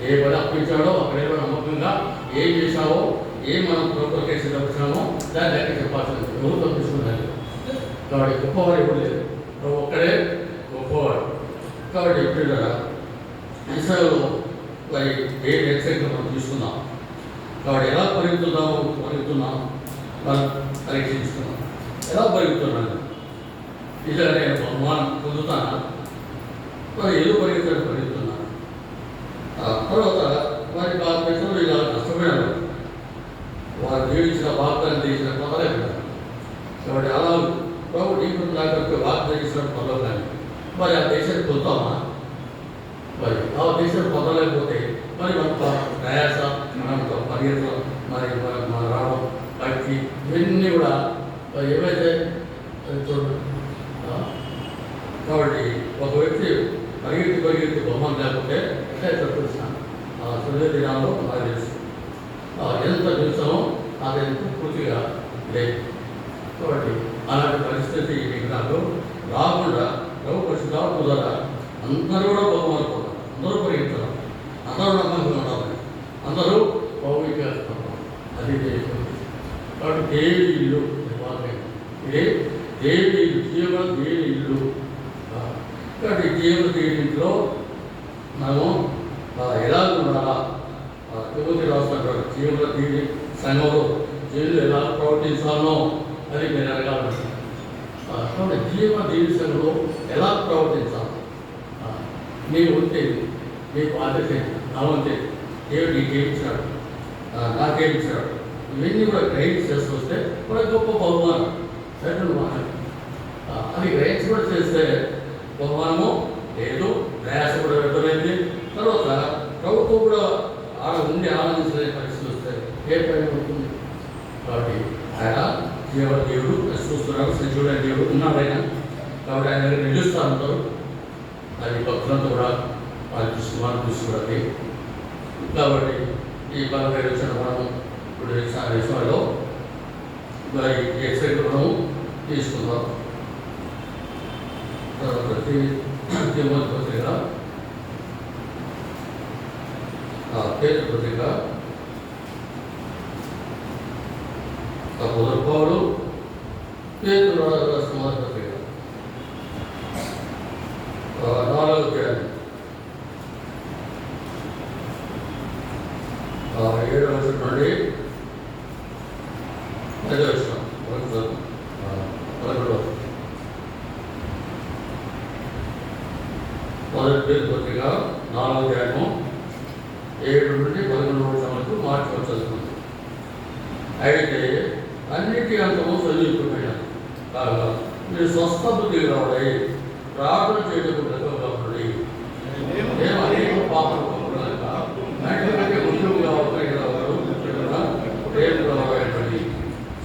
ఏ పని అప్పించాడో అక్కడేదో నమ్మకంగా ఏం చేశావో, ఏం మనం ప్రభుత్వ కేసు తప్పించామో దాన్ని లెక్క చెప్పాల్సింది. ఎవరు తప్పించుకున్నారు. కాబట్టి గొప్పవాడు ఎవరు లేదు, ఒక్కడే గొప్పవాడు. కాబట్టి ఎప్పుడు ఇస్రాయేల్లో మరి ఏ వెబ్సైట్లో మనం తీసుకున్నాం. కాబట్టి ఎలా పరిగెత్తున్నాం మనం పరీక్షించుకున్నాం. ఎలా పరిగెత్తున్నాను నిజంగా నేను బహుమానం పొందుతానా, మరి ఏదో పరిగెత్తున్నాను. తర్వాత వారి భారతదేశంలో ఇలా నష్టపోయారు. వారు జీవించిన వాగ్దానం చేసిన పొందలేకపోయారు. కాబట్టి అలా ప్రభు నీకు నాకు వాగ్దానం చేసిన పొందలేని మరి ఆ దేశాన్ని పొందుతామా? మరి ఆ దేశాన్ని పొందలేకపోతే మరి మన ప్రయాస, మన పరిగెత్తడం, మరి మన రావడం, భక్తి ఇవన్నీ కూడా ఏవైతే చూడండి. కాబట్టి ఒక వ్యక్తి పరిగెత్తి బొమ్మను లేకపోతే తప్పిస్తాను తొలి దినాల్లో నాకు తెలుసు ఎంత తెలుసామో అది ఎంత పూర్తిగా లేదు. కాబట్టి అలాంటి పరిస్థితి మీకు నాకు రాకుండా ప్రభు పరిశుద్ధాత్మ ద్వారా అందరూ కూడా బహుమానం పొందాలి, అందరూ పరిగెత్తాలి, అందరూ నమ్మకంగా ఉండాలి, అందరూ పౌరికేస్తాం. అది కాబట్టి దేవి ఇల్లు ఇదే దేవి ఇల్లు, జీవన దేవి ఇల్లు. కాబట్టి జీవన దేవి ఇంట్లో మనము ఎలా ఉండాలా, తిరుపతి రాష్ట్రంలో జీవన దేవి సంఘంలో జీవులు ఎలా ప్రవర్తించాలో అది మీరు అడగాలి. కాబట్టి జీవన దేవి సంఘంలో ఎలా ప్రవర్తించాలి, నీవు ఉంటే నీకు బాధ్యత నా ఉంటే దేవుడు నీకేమిచ్చాడు, నాకేమిచ్చాడు, ఇవన్నీ కూడా గ్రహించి చేస్తూ వస్తే కూడా గొప్ప బహుమానం సెకండ్ మాట. అది గ్రహించి కూడా చేస్తే బహుమానము లేదు, ప్రయాస కూడా వ్యర్థమైంది. తర్వాత ప్రభుత్వం కూడా ఉండి ఆనందించే పరిస్థితి వస్తే ఏ పని ఉంటుంది. కాబట్టి ఆయన దేవుడు చూస్తున్నారు, సజీవుడైన దేవుడు ఉన్నాడు ఆయన. కాబట్టి ఆయన దగ్గర నిలుస్తూ ఉంటారు. అది భక్తులంతా కూడా వాళ్ళు చూసుకోవాలి. కాబట్టి ఈ 15 వచ్చిన మనం ఇప్పుడు విషయంలో మరి ఎక్సైట్ మనం తీసుకుందాం. తర్వాత తిరుమల పత్రిక, పేరు పత్రిక, మొదలుకోవడం పేరు రాసిన పత్రిక 4వ అధ్యాయం 7వ వచనం నుండి 10వ వచనం వరకు 11వ మొదటి పేరు పత్రిక 4వ అధ్యాయము 7 నుండి 11వ వచనం వరకు మార్చి చదువుకుంది. అయితే అన్నిటి అంతము చదువుకుపోయినారు కాగా మీరు స్వస్థ బుద్ధి రావడై ప్రార్థన చేయటకు బ్రతకబడి మేము అనేక పాపలు కనుక ముందుగా ప్రేమగా వాడబడి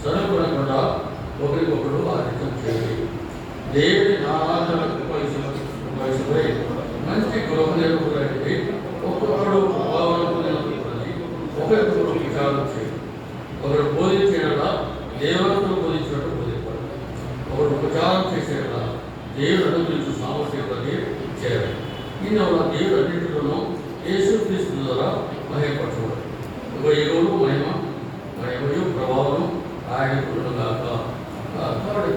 సరుకునకుండా ఒకరికొకరు ఆదిత్యం చేయాలి. దేవుని నారాధన వయసుపై మంచి గృహ నిర్వహణ ఒకరికొకరు విచారం చేయాలి. ఒకరు బోధించేలా దేవతను బోధించినట్టు బోధించాలి. ఒకరు ప్రచారం చేసేలా దేవుడు అనుగ్రహించిన సామర్థ్యాన్ని చేయాలి. ఈయన దేవుడు అన్నింటిలోనూ యేసుక్రీస్తు ద్వారా మహిమపరచబడాలి. ఒక ఎరువులు మహిమయు ప్రభావం ఆయన కాక. కాబట్టి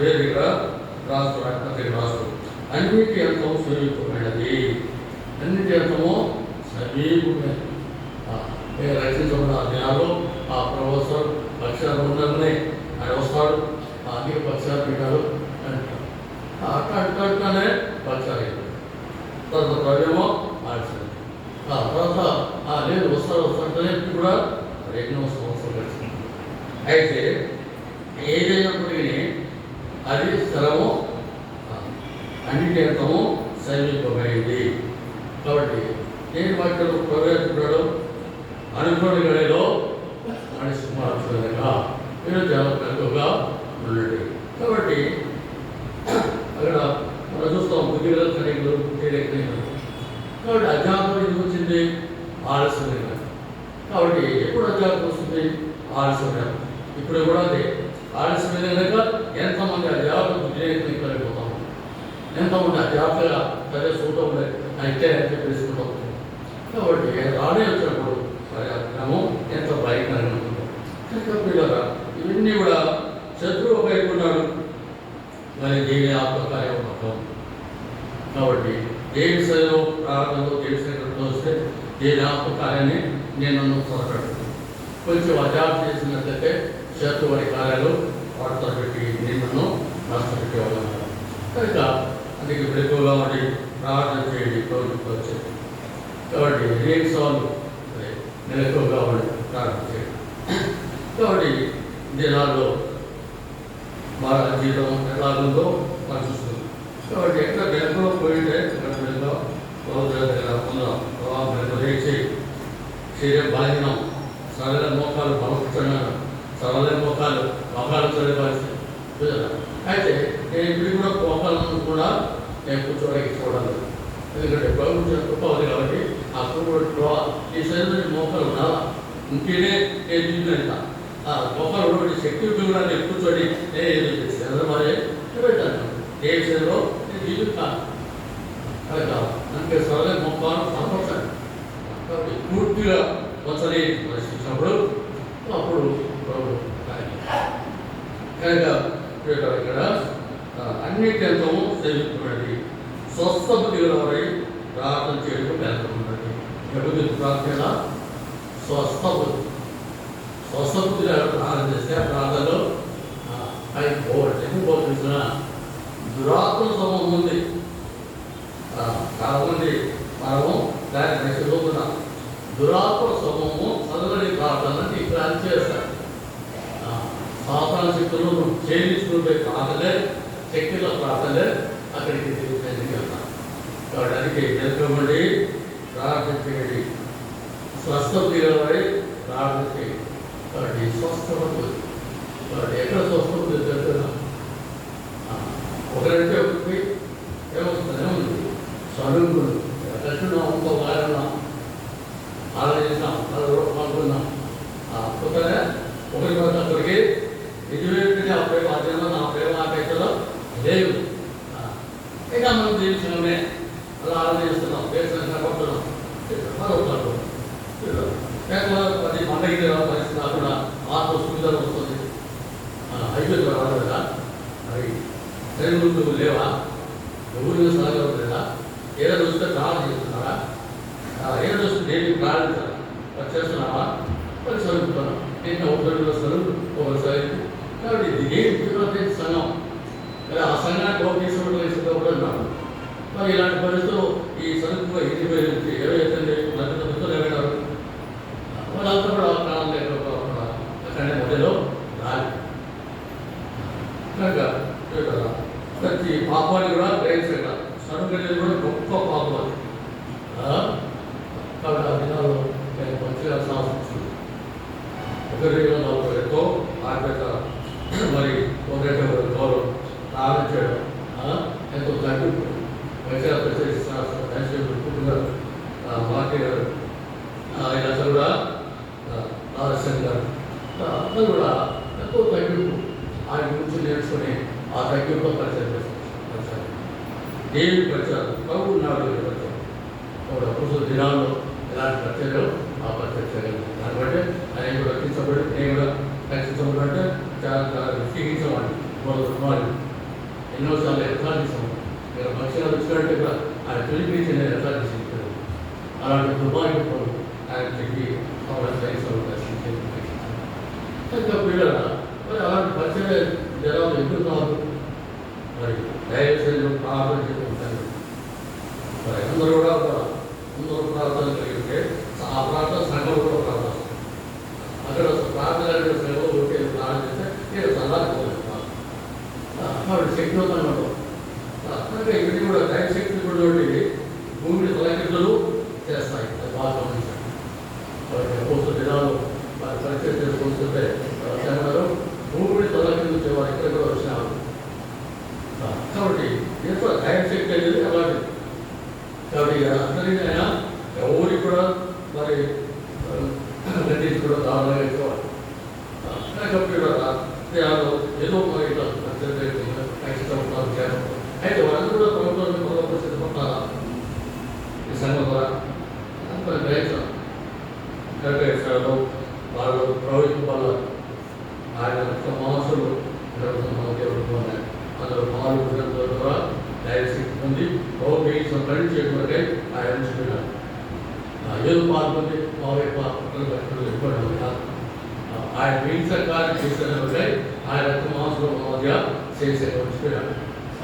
పేరు ఇక్కడ రాష్ట్రం అన్నిటి అంతం సమీపమైనది. అన్నిటి అంతము సమీపమైనది. రక్షించబడిన ఆ దినాల్లో ఆ ప్రొఫెసర్ పక్షాలు ఉండగానే ఆయన వస్తాడు. అనేక పక్షాలు పెట్టాడు అట్లానే పక్షాలు తర్వాత ద్రవ్యమో ఆడిస్తుంది. తర్వాత లేదు వస్తాడే కూడా 2 సంవత్సరాలు గడిచింది. అయితే ఏదైనప్పటికీ అది స్థలము అన్నిటి అంతము సమీపమైంది. కాబట్టి నేను వాక్యంలో ప్రవేశించాడు అనుకోని గడిలో మనిషి మార్చుగా మీరు జాగ్రత్తగా ఉండండి. కాబట్టి అక్కడ మనం చూస్తాం బుద్ధిగల కణికలు కాబట్టి అజ్ఞానం ఎందుకు వచ్చింది? ఆలస్యమైన. కాబట్టి ఎప్పుడు అజ్ఞానం వస్తుంది? ఆలస్యమైన. ఇప్పుడు కూడా అదే ఆలస్యమైన కనుక ఎంతమంది అజ్ఞానం బుద్ధిలేకపోతాం, ఎంతమంది అజ్ఞాతగా సరే చూడటం అయితే చెప్పేసుకుంటాం. కాబట్టి రానే వచ్చినప్పుడు మరి అజ్ఞానం ఎంత భయంకరంగా ఉంటుందో పిల్లరా. ఇవన్నీ కూడా శత్రువు వైపు ఉన్నాడు, మరి దేని ఆత్మకార్యం మొత్తం. కాబట్టి దేని శైలిలో ప్రారంభంలో దేని శైలిలో వస్తే దేని ఆత్మకార్యాన్ని నేను త్వరపెట్టు కొంచెం అజాబ్ చేసినట్లయితే శత్రు వారి కార్యాలు వాటితో పెట్టి నిన్ను నష్టపెట్టేవాళ్ళం కనుక అందుకే ఇప్పుడు ఎక్కువగా ఉండి ప్రార్థన చేయండి వచ్చేది. కాబట్టి అనేక సార్లు నేను ఎక్కువగా ఉండి ప్రార్థన చేయండి. కాబట్టి దినాల్లో బాగా జీవితం ఎలా ఉందో మనం చూస్తుంది. కాబట్టి ఎక్కడ బెంకులో పోయింటే ఇక్కడ బెంకులో శరీరం బాధినం సరళ మోకాలు బలపడుతున్నాను, సరళ మోకాలు చదివాల్సి. అయితే నేను ఇప్పుడు కూడా మోకాలను కూడా నేను కూర్చోడానికి చూడాలి. ఎందుకంటే ప్రభుత్వం గొప్పది కాబట్టి ఆ కుటుంబంలో ఈ శరీరం మోకాలు ఉండాలా. ఇంకేనే నేను చూపిన మోకాలు ఉన్నటువంటి శక్తి కూడా నేను కూర్చొని నేను ఏదో చేస్తాను మరి పెట్టాను ఏ విషయంలో నేను జీవిస్తాను కనుక అందుకే సరళ మోకాలు బలపడతాను. కాబట్టి పూర్తిగా వచ్చని ప్రశ్నించినప్పుడు అప్పుడు కనుక ఇక్కడ అన్నిటింతము సేవించబడి స్వస్థ బుద్ధి గలవారై ప్రార్థన చేయడం వెళ్తున్నది. ఎప్పుడు ప్రార్థన స్వస్థ బుద్ధి ప్రార్థన చేస్తే ప్రార్థనలో అది పోవచ్చు. ఎందుకు పోతున్న దురాత్మ సమూహం ఉంది. చాలా మంది మనము దాన్ని నచ్చబోతున్నాం. దురాత్మ సమూహము చదవని ప్రార్థనని ఇక్కడ చేస్తారు. సాధారణ శక్తులు చేయించుకుంటే ప్రార్థలే శక్తిలో ప్రార్థలే అక్కడికి వెళ్తాం. కాబట్టి అందుకే తెలుసుకోండి, ప్రార్థన చేయండి, స్వస్థ తీరబడి ప్రార్థన చేయండి. కాబట్టి స్వస్థత కాబట్టి ఎక్కడ స్వస్థత తెలుస్తున్నాం ఒకరంటే ఒకటి ఏమొస్తుందనే ఉంది. చదువుకుని కట్టున్నాం, ఇంకో కారణం ఆలోచిస్తాం, పాల్గొన్నాం. కొత్తగా ఒకరి కోసం అక్కడికి నిజమేంటి ఆ ప్రేమ ఆచరణ నా ప్రేమ ఆపేతలో లేవు. ఇక మనం జీవించడమే అలా ఆలోచిస్తున్నాం, దేశాన్ని కనపడుతున్నాం. అది పండగ పరిస్థితి కాకుండా ఆత్మస్ఫూర్తిలో వస్తుంది. అయిపోయింది రాదు కదా. మరి తెలుగు లేవా? ఊరిలో సాగం లేదా? ఏదో వస్తే ప్రార్థన చేస్తున్నారా? ఏదో వస్తే దేనికి ప్రార్థించాలి చేస్తున్నావా? మరి చదువుతున్నాం. నేను ఒకరిలో చదువు ఒకసారి. కాబట్టి ఇది సంఘం లేదా ఆ సంఘానికి ఒక తీసుకుంటూ కూడా ఉన్నాడు. మరి ఇలాంటి పరిస్థితులు ఈ చదువు 20 ఏమైనారు వాళ్ళంతా కూడా ప్రాణం లేకుండా అక్కడనే మధ్యలో రాలి కనుక ప్రతి పాపాన్ని కూడా గ్రహించగల సడుగు కూడా గొప్ప పాపం. కాబట్టి ఆ దినాల్లో నేను మంచిగా సాధించింది. ఒకరి ఎంతో ఆర్థిక మరి ఒకరి గౌరవం ఆలోచించడం ఎంతో తగ్గింపు వైద్య ప్రత్యేక కుటుంబ మార్కెట్ ఇలా ఏమి పరిచయాలు ప్రభు నాడు పరిచయం ఒక పురుషుల దినాల్లో ఎలాంటి పరిచయాలు ఆ పరిచయం చేయగలిగారు. దాన్ని బట్టి ఆయన కూడా రక్షించబడి నేను కూడా రక్షించబడి అంటే చాలా వ్యక్తిగించమని వాళ్ళు ఎన్నోసార్లు ఎట్లా తీసాము మీరు పక్షాలు వచ్చినట్టే కూడా ఆయన పిలిపించి నేను ఎట్లా తీసుకుంటాను అలాంటి దుర్మార్గం ఆయన చెప్పి ఇంకా పిల్లల మరి అలాంటి పరిచయం జనాలు ఎందుకున్నారు మరి దయచేసి ప్రార్థన చేసుకుంటారు. మరి అందరూ కూడా అందరూ ప్రార్థన కలిగితే ఆ ప్రార్థన సంఘం కూడా ప్రార్థన అక్కడ ప్రార్థన సంఘం ఒకటి ప్రార్థన చేస్తే నేను చల్లారిపోలేదు కాబట్టి శక్తివంతంగా కనుక ఇవన్నీ కూడా దైవ శక్తి కూడా భూమిని తొలగింపులు చేస్తాయి. అది బాగా గమనించాలి. కాబట్టి పోస్ట్ దినాలు వారి పరిచయం చేసుకుంటుంటే భూమిని తొలగించే వారు ఇక్కడ కూడా వచ్చినారు. కాబట్టి ఎంతో దైవ శక్తి అనేది అలాంటిది. కాబట్టి అందరికీ ఆయన ఎవరికి కూడా మరి గడ్డించి కూడా దారుణంగా ఇచ్చేవాడు. కాబట్టి ఏదో మరి ఇట్లా కష్టపడతారు చేయడం అయితే వాళ్ళందరూ కూడా ప్రభుత్వాన్ని సిద్ధపడతారా ఈ సంఘం ద్వారా గ్రహించాలి. గ్రహించడంలో వాళ్ళు ప్రవహించడం వల్ల ఆయన మాంసులు ఉన్నాయి. అందులో మాలు ద్వారా డైరెక్ట్ ఉంది ప్రభుత్వం పని చేయకుండా ఆయన ఉంచుకున్నారు. ఏదో పాల్గొంది మావే ఇవ్వడం ఆయన వీసకారం చేసిన ఆయన మాంసం మధ్య చేసే ఉంచుకున్నాడు.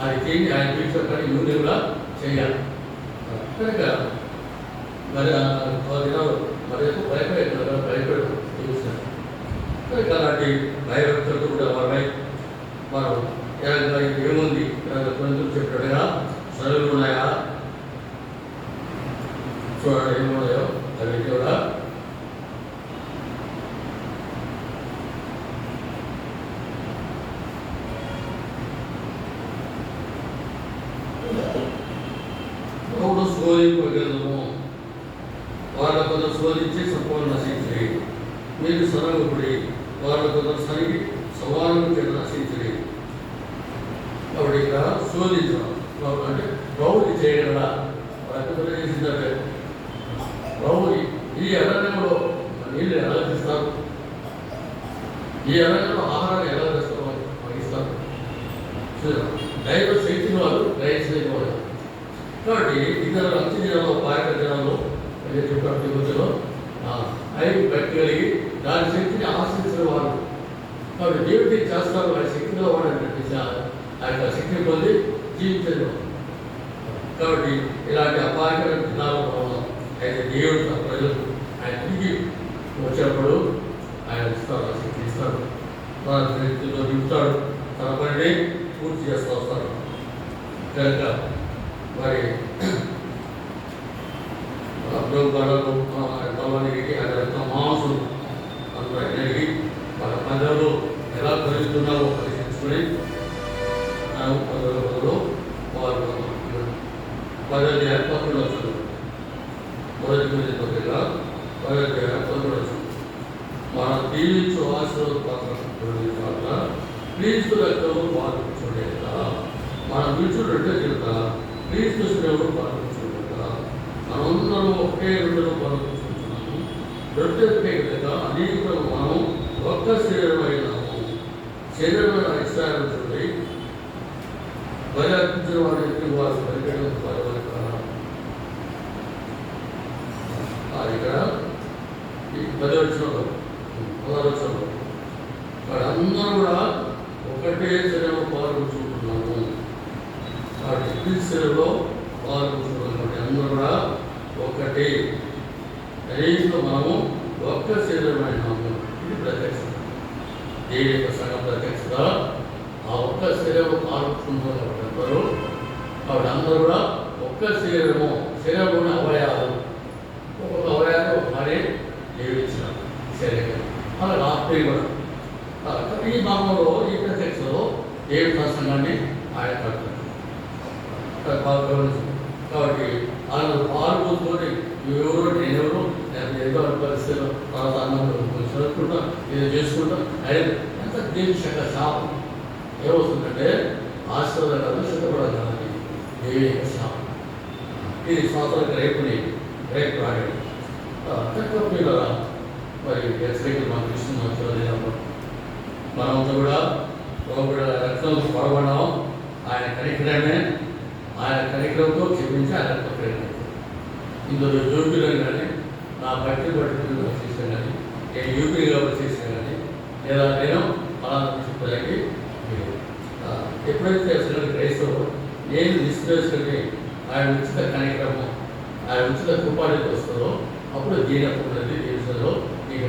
అది చేసి ఆయన వీసకాన్ని యూని కూడా చేయాలి. కనుక మరి దినాలు మరి భయపడి చూస్తున్నారు. కనుక అలాంటి భయభక్తులతో కూడా వారై మనం ఏముంది కొంచెం చెప్పాడుగా చదువులు ఉన్నాయా చూడండి ఏమున్నాయో అవి కూడా శోధింపగలము వాళ్ళ కొందరు శోధించి సంపూర్ణ నశించరి మీరు సరగుడి వాళ్ళ కొందరు సరిగి సవాలు నశించరి. కాబట్టి ఇక్కడ శోధించడం అంటే ప్రౌఢి చేయగలరా వాళ్ళ చేసిందంటే ప్రౌఢి ఈ అరణ్యంలో నీళ్ళు ఎలా తీస్తారు, ఈ అరణ్యంలో ఆహారాన్ని ఎలా తెస్తారు వహిస్తారు. దైవ శక్తిని వాళ్ళు గ్రహించలేని వాళ్ళు. కాబట్టి ఇతర అంత్య దినాల్లో పాయక దినాల్లో చెప్పిలో అవి పెట్టగలిగి దాని శక్తిని ఆశ్రయించిన వాళ్ళు. కాబట్టి దేవుడి చేస్తారు వారి శక్తిలో వాడని ఆ యొక్క శక్తిని పొంది జీవించడం. కాబట్టి ఇలాంటి అపాయకర దినాల్లో ఉన్నాం. అయితే దేవుడు ప్రజలు ఆయన తిరిగి వచ్చినప్పుడు ఆయన ఇస్తారు, ఆ శక్తి ఇస్తాడు, తన శక్తిలో నింపుతాడు, తన పనిని పూర్తి చేస్తూ వస్తాడు. కనుక మరి గడలు తలనికి ఆయన మాంసం అందరికీ వాళ్ళ ప్రజలు ఎలా పెరుగుతున్నారో పరిశీలించుకొని పదవులలో వారు పదవి ఏర్పాట్లు వచ్చారు. మొదటి పదవిగా పదవి ఏర్పాట్లు వచ్చారు. మనం దీవించు ఆశీర్వాద క్రీస్తు రక్తము పాల్గొంచుండేదా మనం విడుచుడంటే తిరుగుతా క్రీస్తు శ్రేవుడు పాల్గొంచుండేదా మనందరం ఒకే రెండులో పాల్గొంచుకుంటున్నాము. రొట్టె కదా అనేక మనం ఒక్క శరీరమైనాము. శరీరమైన ఇష్టాలు చూడండి బలి అర్పించిన వారికి వారు పరిగణన ఇక్కడ ఈ 10వ వచనంలో 16వ వచనంలో వాళ్ళందరూ కూడా ఒకటే శరీరంలో పాల్గొంచుకుంటున్నాము. కాబట్టి క్రీస్తు శరీరంలో పాల్గొంటున్నాము. కాబట్టి అందరూ కూడా ఒకటి శరీరంలో మనము ఒక్క శరీరమైనాము. ఇది ప్రత్యక్షత, దేవుని యొక్క సంఘం ప్రత్యక్షత. ఆ ఒక్క శరీరంలో పాల్గొంటున్నారు కాబట్టి అందరూ కూడా ఒక్క శరీరంలోని అవయవాలు ఒక్కొక్క అవయాన్ని ఒక భార్య జీవించిన శరీరం అలా ఆత్మీయ కూడా. ఈ భాగంలో ఈ ప్రత్యక్షలో దేవుని ప్రసంగాన్ని ఆయన కడతారు. కాబట్టి వాళ్ళు పాల్గొంటుకొని ఎవరో నేనెవరు ఏదో పరిస్థితులు తర్వాత అన్నం చదువుకుంటా ఇది చేసుకుంటా ఆయన ఎంత దీక్షక శాపం ఏమవుతుందంటే ఆశీర్వాదాలు సిద్ధపడాలి. దైవిక సేవ. ఇది సంవత్సరానికి రేపు రాగడి తక్కువ పిల్లల మరి ఎస్ఐకి మనం ఇస్తున్నాం చదివినప్పుడు మనమంతా కూడా రక్తం పొరబడ్డాం. ఆయన కనికరమే, ఆయన కనికరంతో క్షమించి ఆయన ప్రేమ. ఇందులో యూపీలను కానీ నా బట్టి చేసాను కానీ నేను యూపీ కాబట్టి చేసాను కానీ లేదా నేను అలా చెప్పడానికి ఎప్పుడైతే అసలు క్రైస్తవు నేను నిష్కరించుకొని ఆయన ఉచిత కార్యక్రమం ఆయన ఉచిత కృపాడికి వస్తుందో అప్పుడు దీనప్పుడు దేశంలో నీకు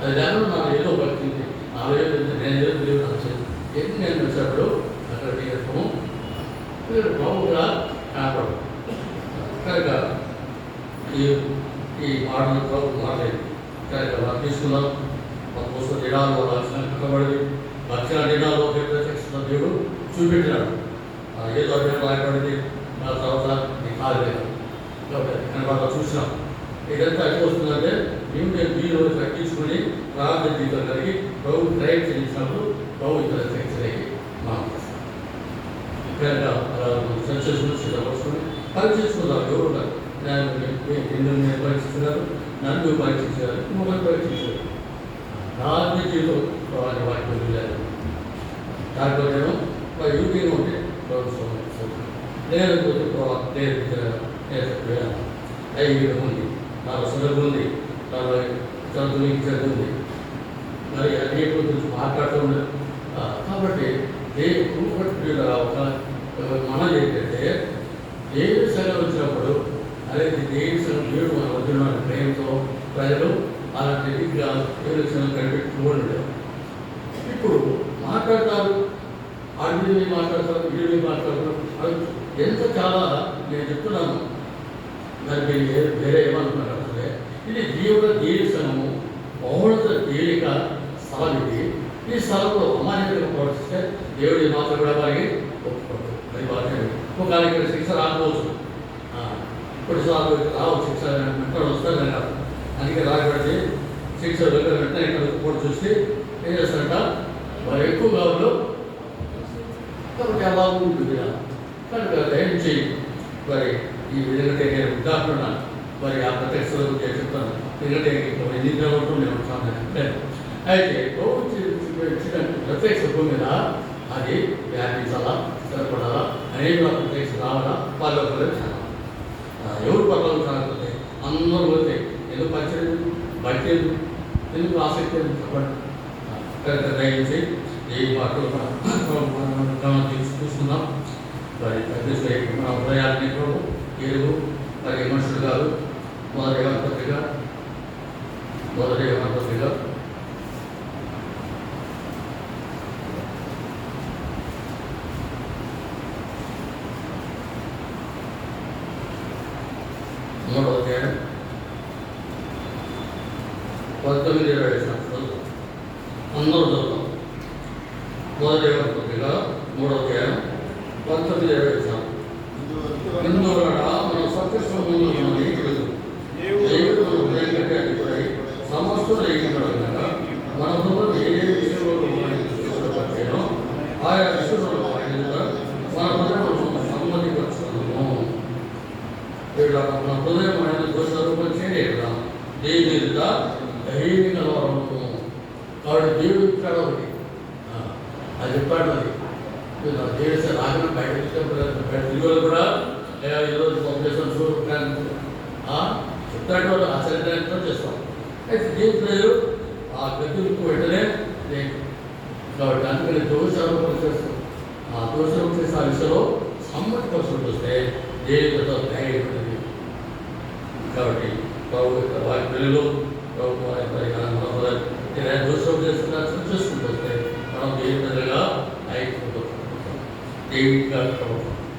అది లేకుండా నాకు ఏదో పడుతుంది నాలో నేను ఏదో తెలియదు నాకు ఏంటి నేను వచ్చినప్పుడు అక్కడ దీనత్వము బాగుగా కనపడదు. కనుక ఈ మాటలు ప్రభు మాట్లాడి కనుక మనం తీసుకుందాం. మన కోసం దినాల్లో రక్షణ కట్టబడి రక్షణ దినాల్లో ప్రత్యక్ష దేవుడు చూపెట్టినాడు. ఏదో అర్థం రాయబడింది నా తర్వాత నీ కాలు లేదు కనుక చూసినాం. ఇదంతా ఎట్లా వస్తుందంటే నేను దీనిలో తగ్గించుకొని ప్రారంభ జీవితం కలిగి ప్రభు ట్రైన్ చేయించినప్పుడు ప్రభు ఇతర శక్తికి మనం చేస్తాం. కనుక సక్సెస్ఫుల్ సిద్ధపరుచుకొని పరీక్షించుకుందాం. ఎవరు నేను పరీక్షిస్తున్నారు, నన్ను పరీక్షించారు, మిమ్మల్ని పరీక్షించారు. రాత్రి జీవితం వాటిని వెళ్ళారు. దాంట్లో నేను యూపీగా ఉంటే లేకపోతే ఐదు ఉంది, నాలుగు సందర్భం ఉంది, నాలుగు చదువు ఉంది, మరి అనేక గురించి మాట్లాడుతూ ఉండదు. కాబట్టి మనం ఏంటంటే దేవుడి సంఘం వచ్చినప్పుడు అలాగే దేవుడి సంఘం దేవుడు మన వద్దున్న ప్రేమతో ప్రజలు అలాంటి రీతిగా దేవుడి సంఘం కనిపెట్టుకోండి. ఇప్పుడు మాట్లాడతారు, ఆడిని మాట్లాడతారు, వీడిని మాట్లాడతారు, ఎంత చాలా నేను చెప్తున్నాను. మరి మీరు వేరే ఏమనుకున్నారంటే ఇది దేవుడి సంఘము బహుళత తేలిక స్థలం. ఈ స్థలంలో అమాన్యంగా ప్రవర్తిస్తే దేవుడి మాత్రం కూడా వారికి ఒప్పుకోండి. అది బాగా ఒక ఇక్కడ శిక్ష రాకపోవచ్చు, ఇప్పుడు రావచ్చు శిక్ష వెంటనే వస్తుంది కాదు. అందుకే రాబడి శిక్ష వెంటనే ఇక్కడ కూడా చూసి ఏం చేస్తారంట మరి ఎక్కువ కావాలి కాబట్టి అలా ఉంటుంది. కనుక దయచేసి మరి ఈ విధంగా నేను ఉదాహరణ మరి ఆ ప్రత్యక్ష చెప్తాను. ఎందుకంటే ఎన్ని నిద్రపడుతూ నేను ఉంటాను. అయితే ప్రత్యక్ష భూమి మీద అది వ్యాపించాలా, స్థిరపడాలా, అనేక ప్రత్యక్ష రావాలా, పర్లోకంలో చాలా ఎవరు పర్లోకం కాకపోతే అందరూ పోతే ఎందుకు పరిచయం బయట ఎందుకు ఆసక్తి చెప్పండి. దయించి ఏ మాటలు చూస్తున్నాం. మరి మన హృదయాన్ని ఏరుగు మరి మనుషులు కాదు. మొదటి పత్రిక మూడవ అధ్యాయం 19-20 సంవత్సరాలు అందరూ చదువుతాం. మొదటి పత్రిక 3వ అధ్యాయం 19-20 సంవత్సరాలు. ఇందువలన మన సత్యస్వములు దేవుడు మన హృదయం కంటే అధిపై సమస్యలు ఏకపడగా మన హృదయం ఏ విషయంలో ఇష్టపడితేనో ఆయా విషయంలో మన హృదయం సంబంధించుకున్నాము. మన హృదయం ఆయన దోషరూపం చేయలేదా దేవుని ధైర్యం కలవరము. కాబట్టి దేవుడు ఇక్కడ ఒకటి అది చెప్పాడు. అది దేవుడు రాకుండా బయట తిరుగులు కూడా ఈరోజు పంపిస్తాం చూడటానికి చెప్తాడు. వాళ్ళు ఆచరణతో చేస్తాం. అయితే దీంట్లో ఆ గతులకు వెంటనే కాబట్టి అందుకని దోషారోపణ చేస్తాం. ఆ దోషారోపణ చేసే ఆ విషయంలో సమ్మతి పరుచుకుంటూ వస్తే దేవుడితో ధైర్యం ఉంటుంది. కాబట్టి ప్రభు యొక్క వారి పిల్లలు ప్రభు వారి దోషం చేస్తున్నారు చూసుకుంటూ వస్తే మనం దేవుడి ప్రజలుగా ఐక్యత దేవుడిగా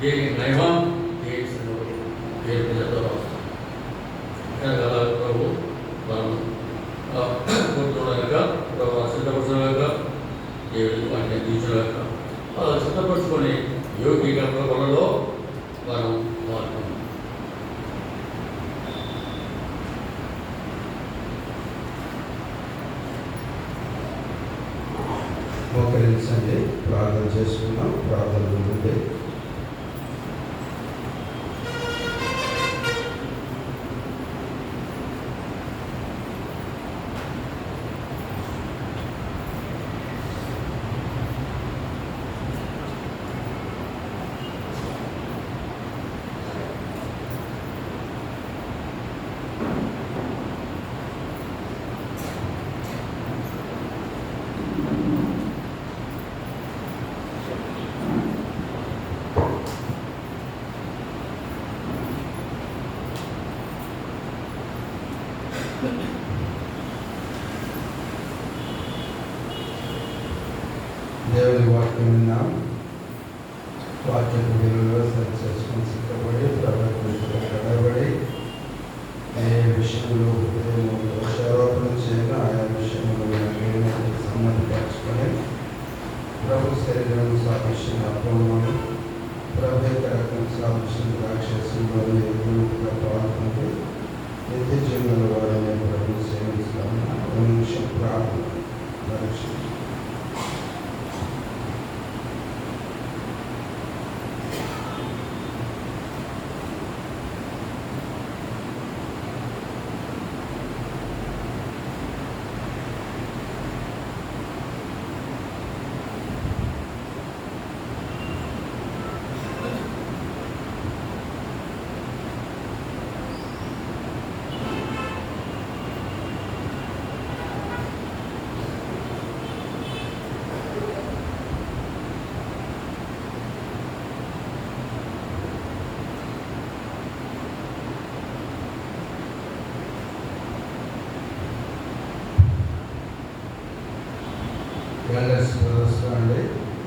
దేని నైవం దేని దేవుడి ప్రజలతో వస్తాం. కనుక ప్రభు మనం కోరుకోవడాక ప్రభు సిద్ధపరచడాక దేవుడికి వాటిని తీర్చడాక అలా సిద్ధపరచుకొని యోగిగా ప్రభులలో మనం వాడుతున్నాం. మోకరించండి, ప్రార్థన చేసుకున్నాం. ప్రార్థన ముందు దేవుని వాక్యం విన్నాం. వాక్యం విలువలో సరి చేసుకొని సిద్ధపడి ప్రవర్తించబడి ఏ విషయంలో దోషారోపణ చేయను ఆయా విషయంలో సమ్మతిపరచుకొని ప్రభు శరీరం సాదృశ్యం అపోహను ప్రభు రకం సాదృశ్యం రాక్షసులోని ఎదురుగా పాల్గొంటే నిత్య జీవన వారిని ప్రభు సేవిస్తాము. ఒక నిమిషం ప్రార్థన పరీక్ష. అండి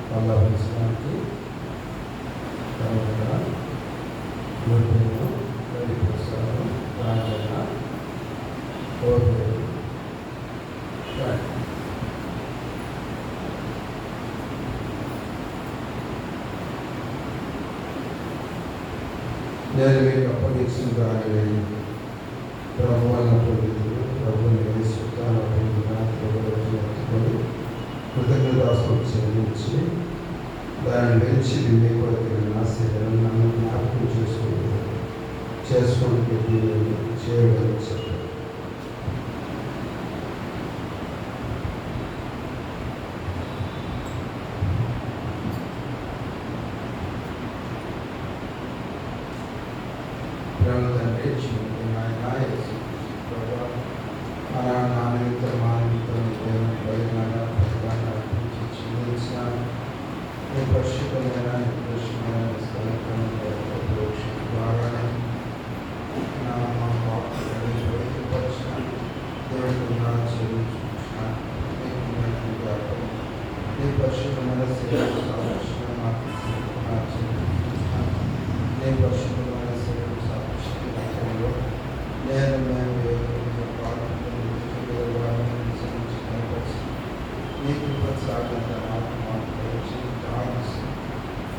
పల్లాభిస్తానికి తర్వాత ప్రసాదం రాజన్న కోర్వేరు నేను మీకు అప్పగించిన దానిని ప్రభు అన్నప్పుడు ప్రభుని సుఖాన్ని కృతజ్ఞతాస్తులు చెల్లించి దాన్ని పెంచి మీ కొరకు నా శరీరం నన్ను జ్ఞాపకం చేసుకుంటూ చేయగలని చెప్పారు.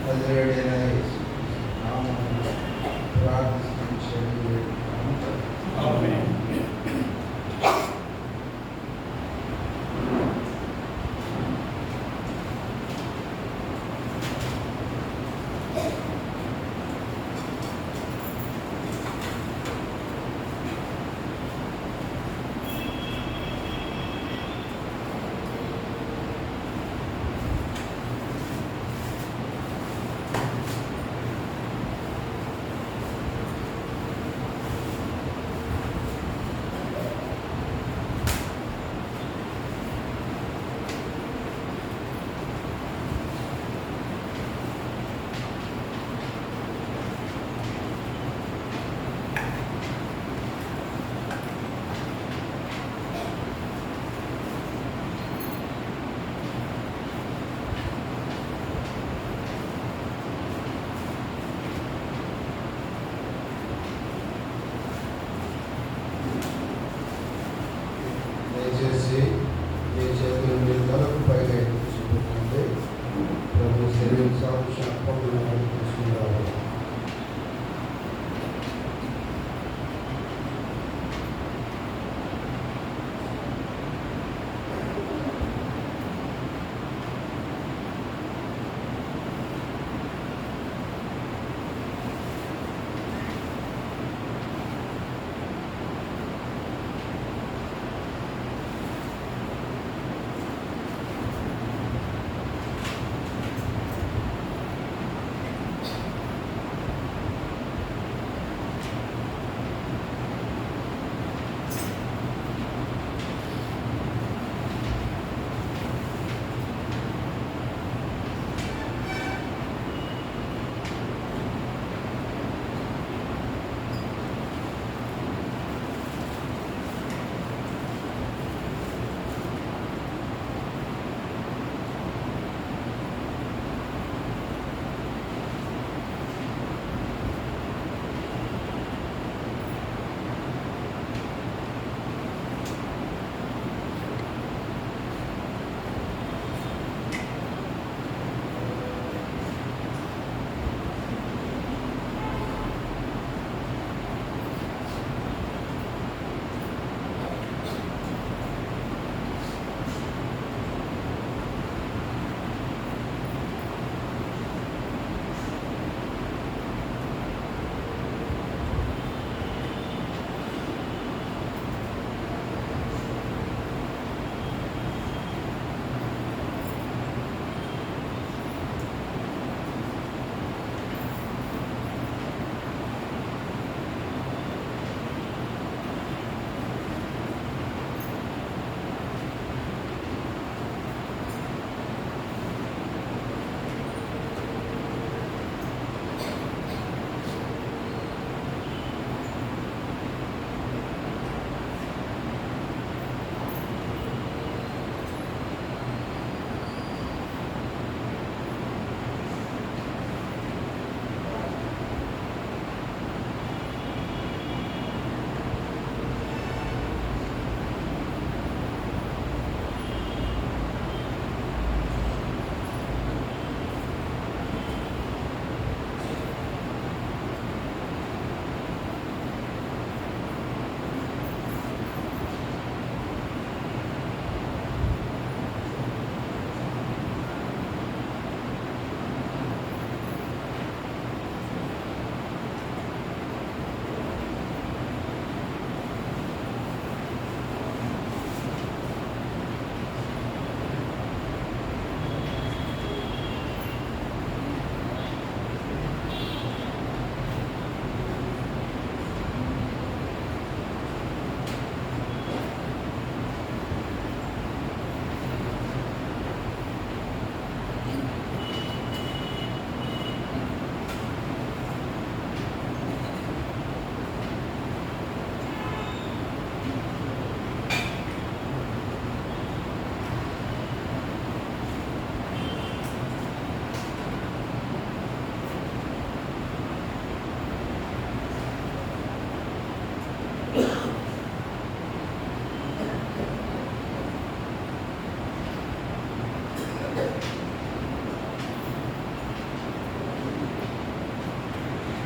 తండ్రి దయచేసి మీ చేతుల మీద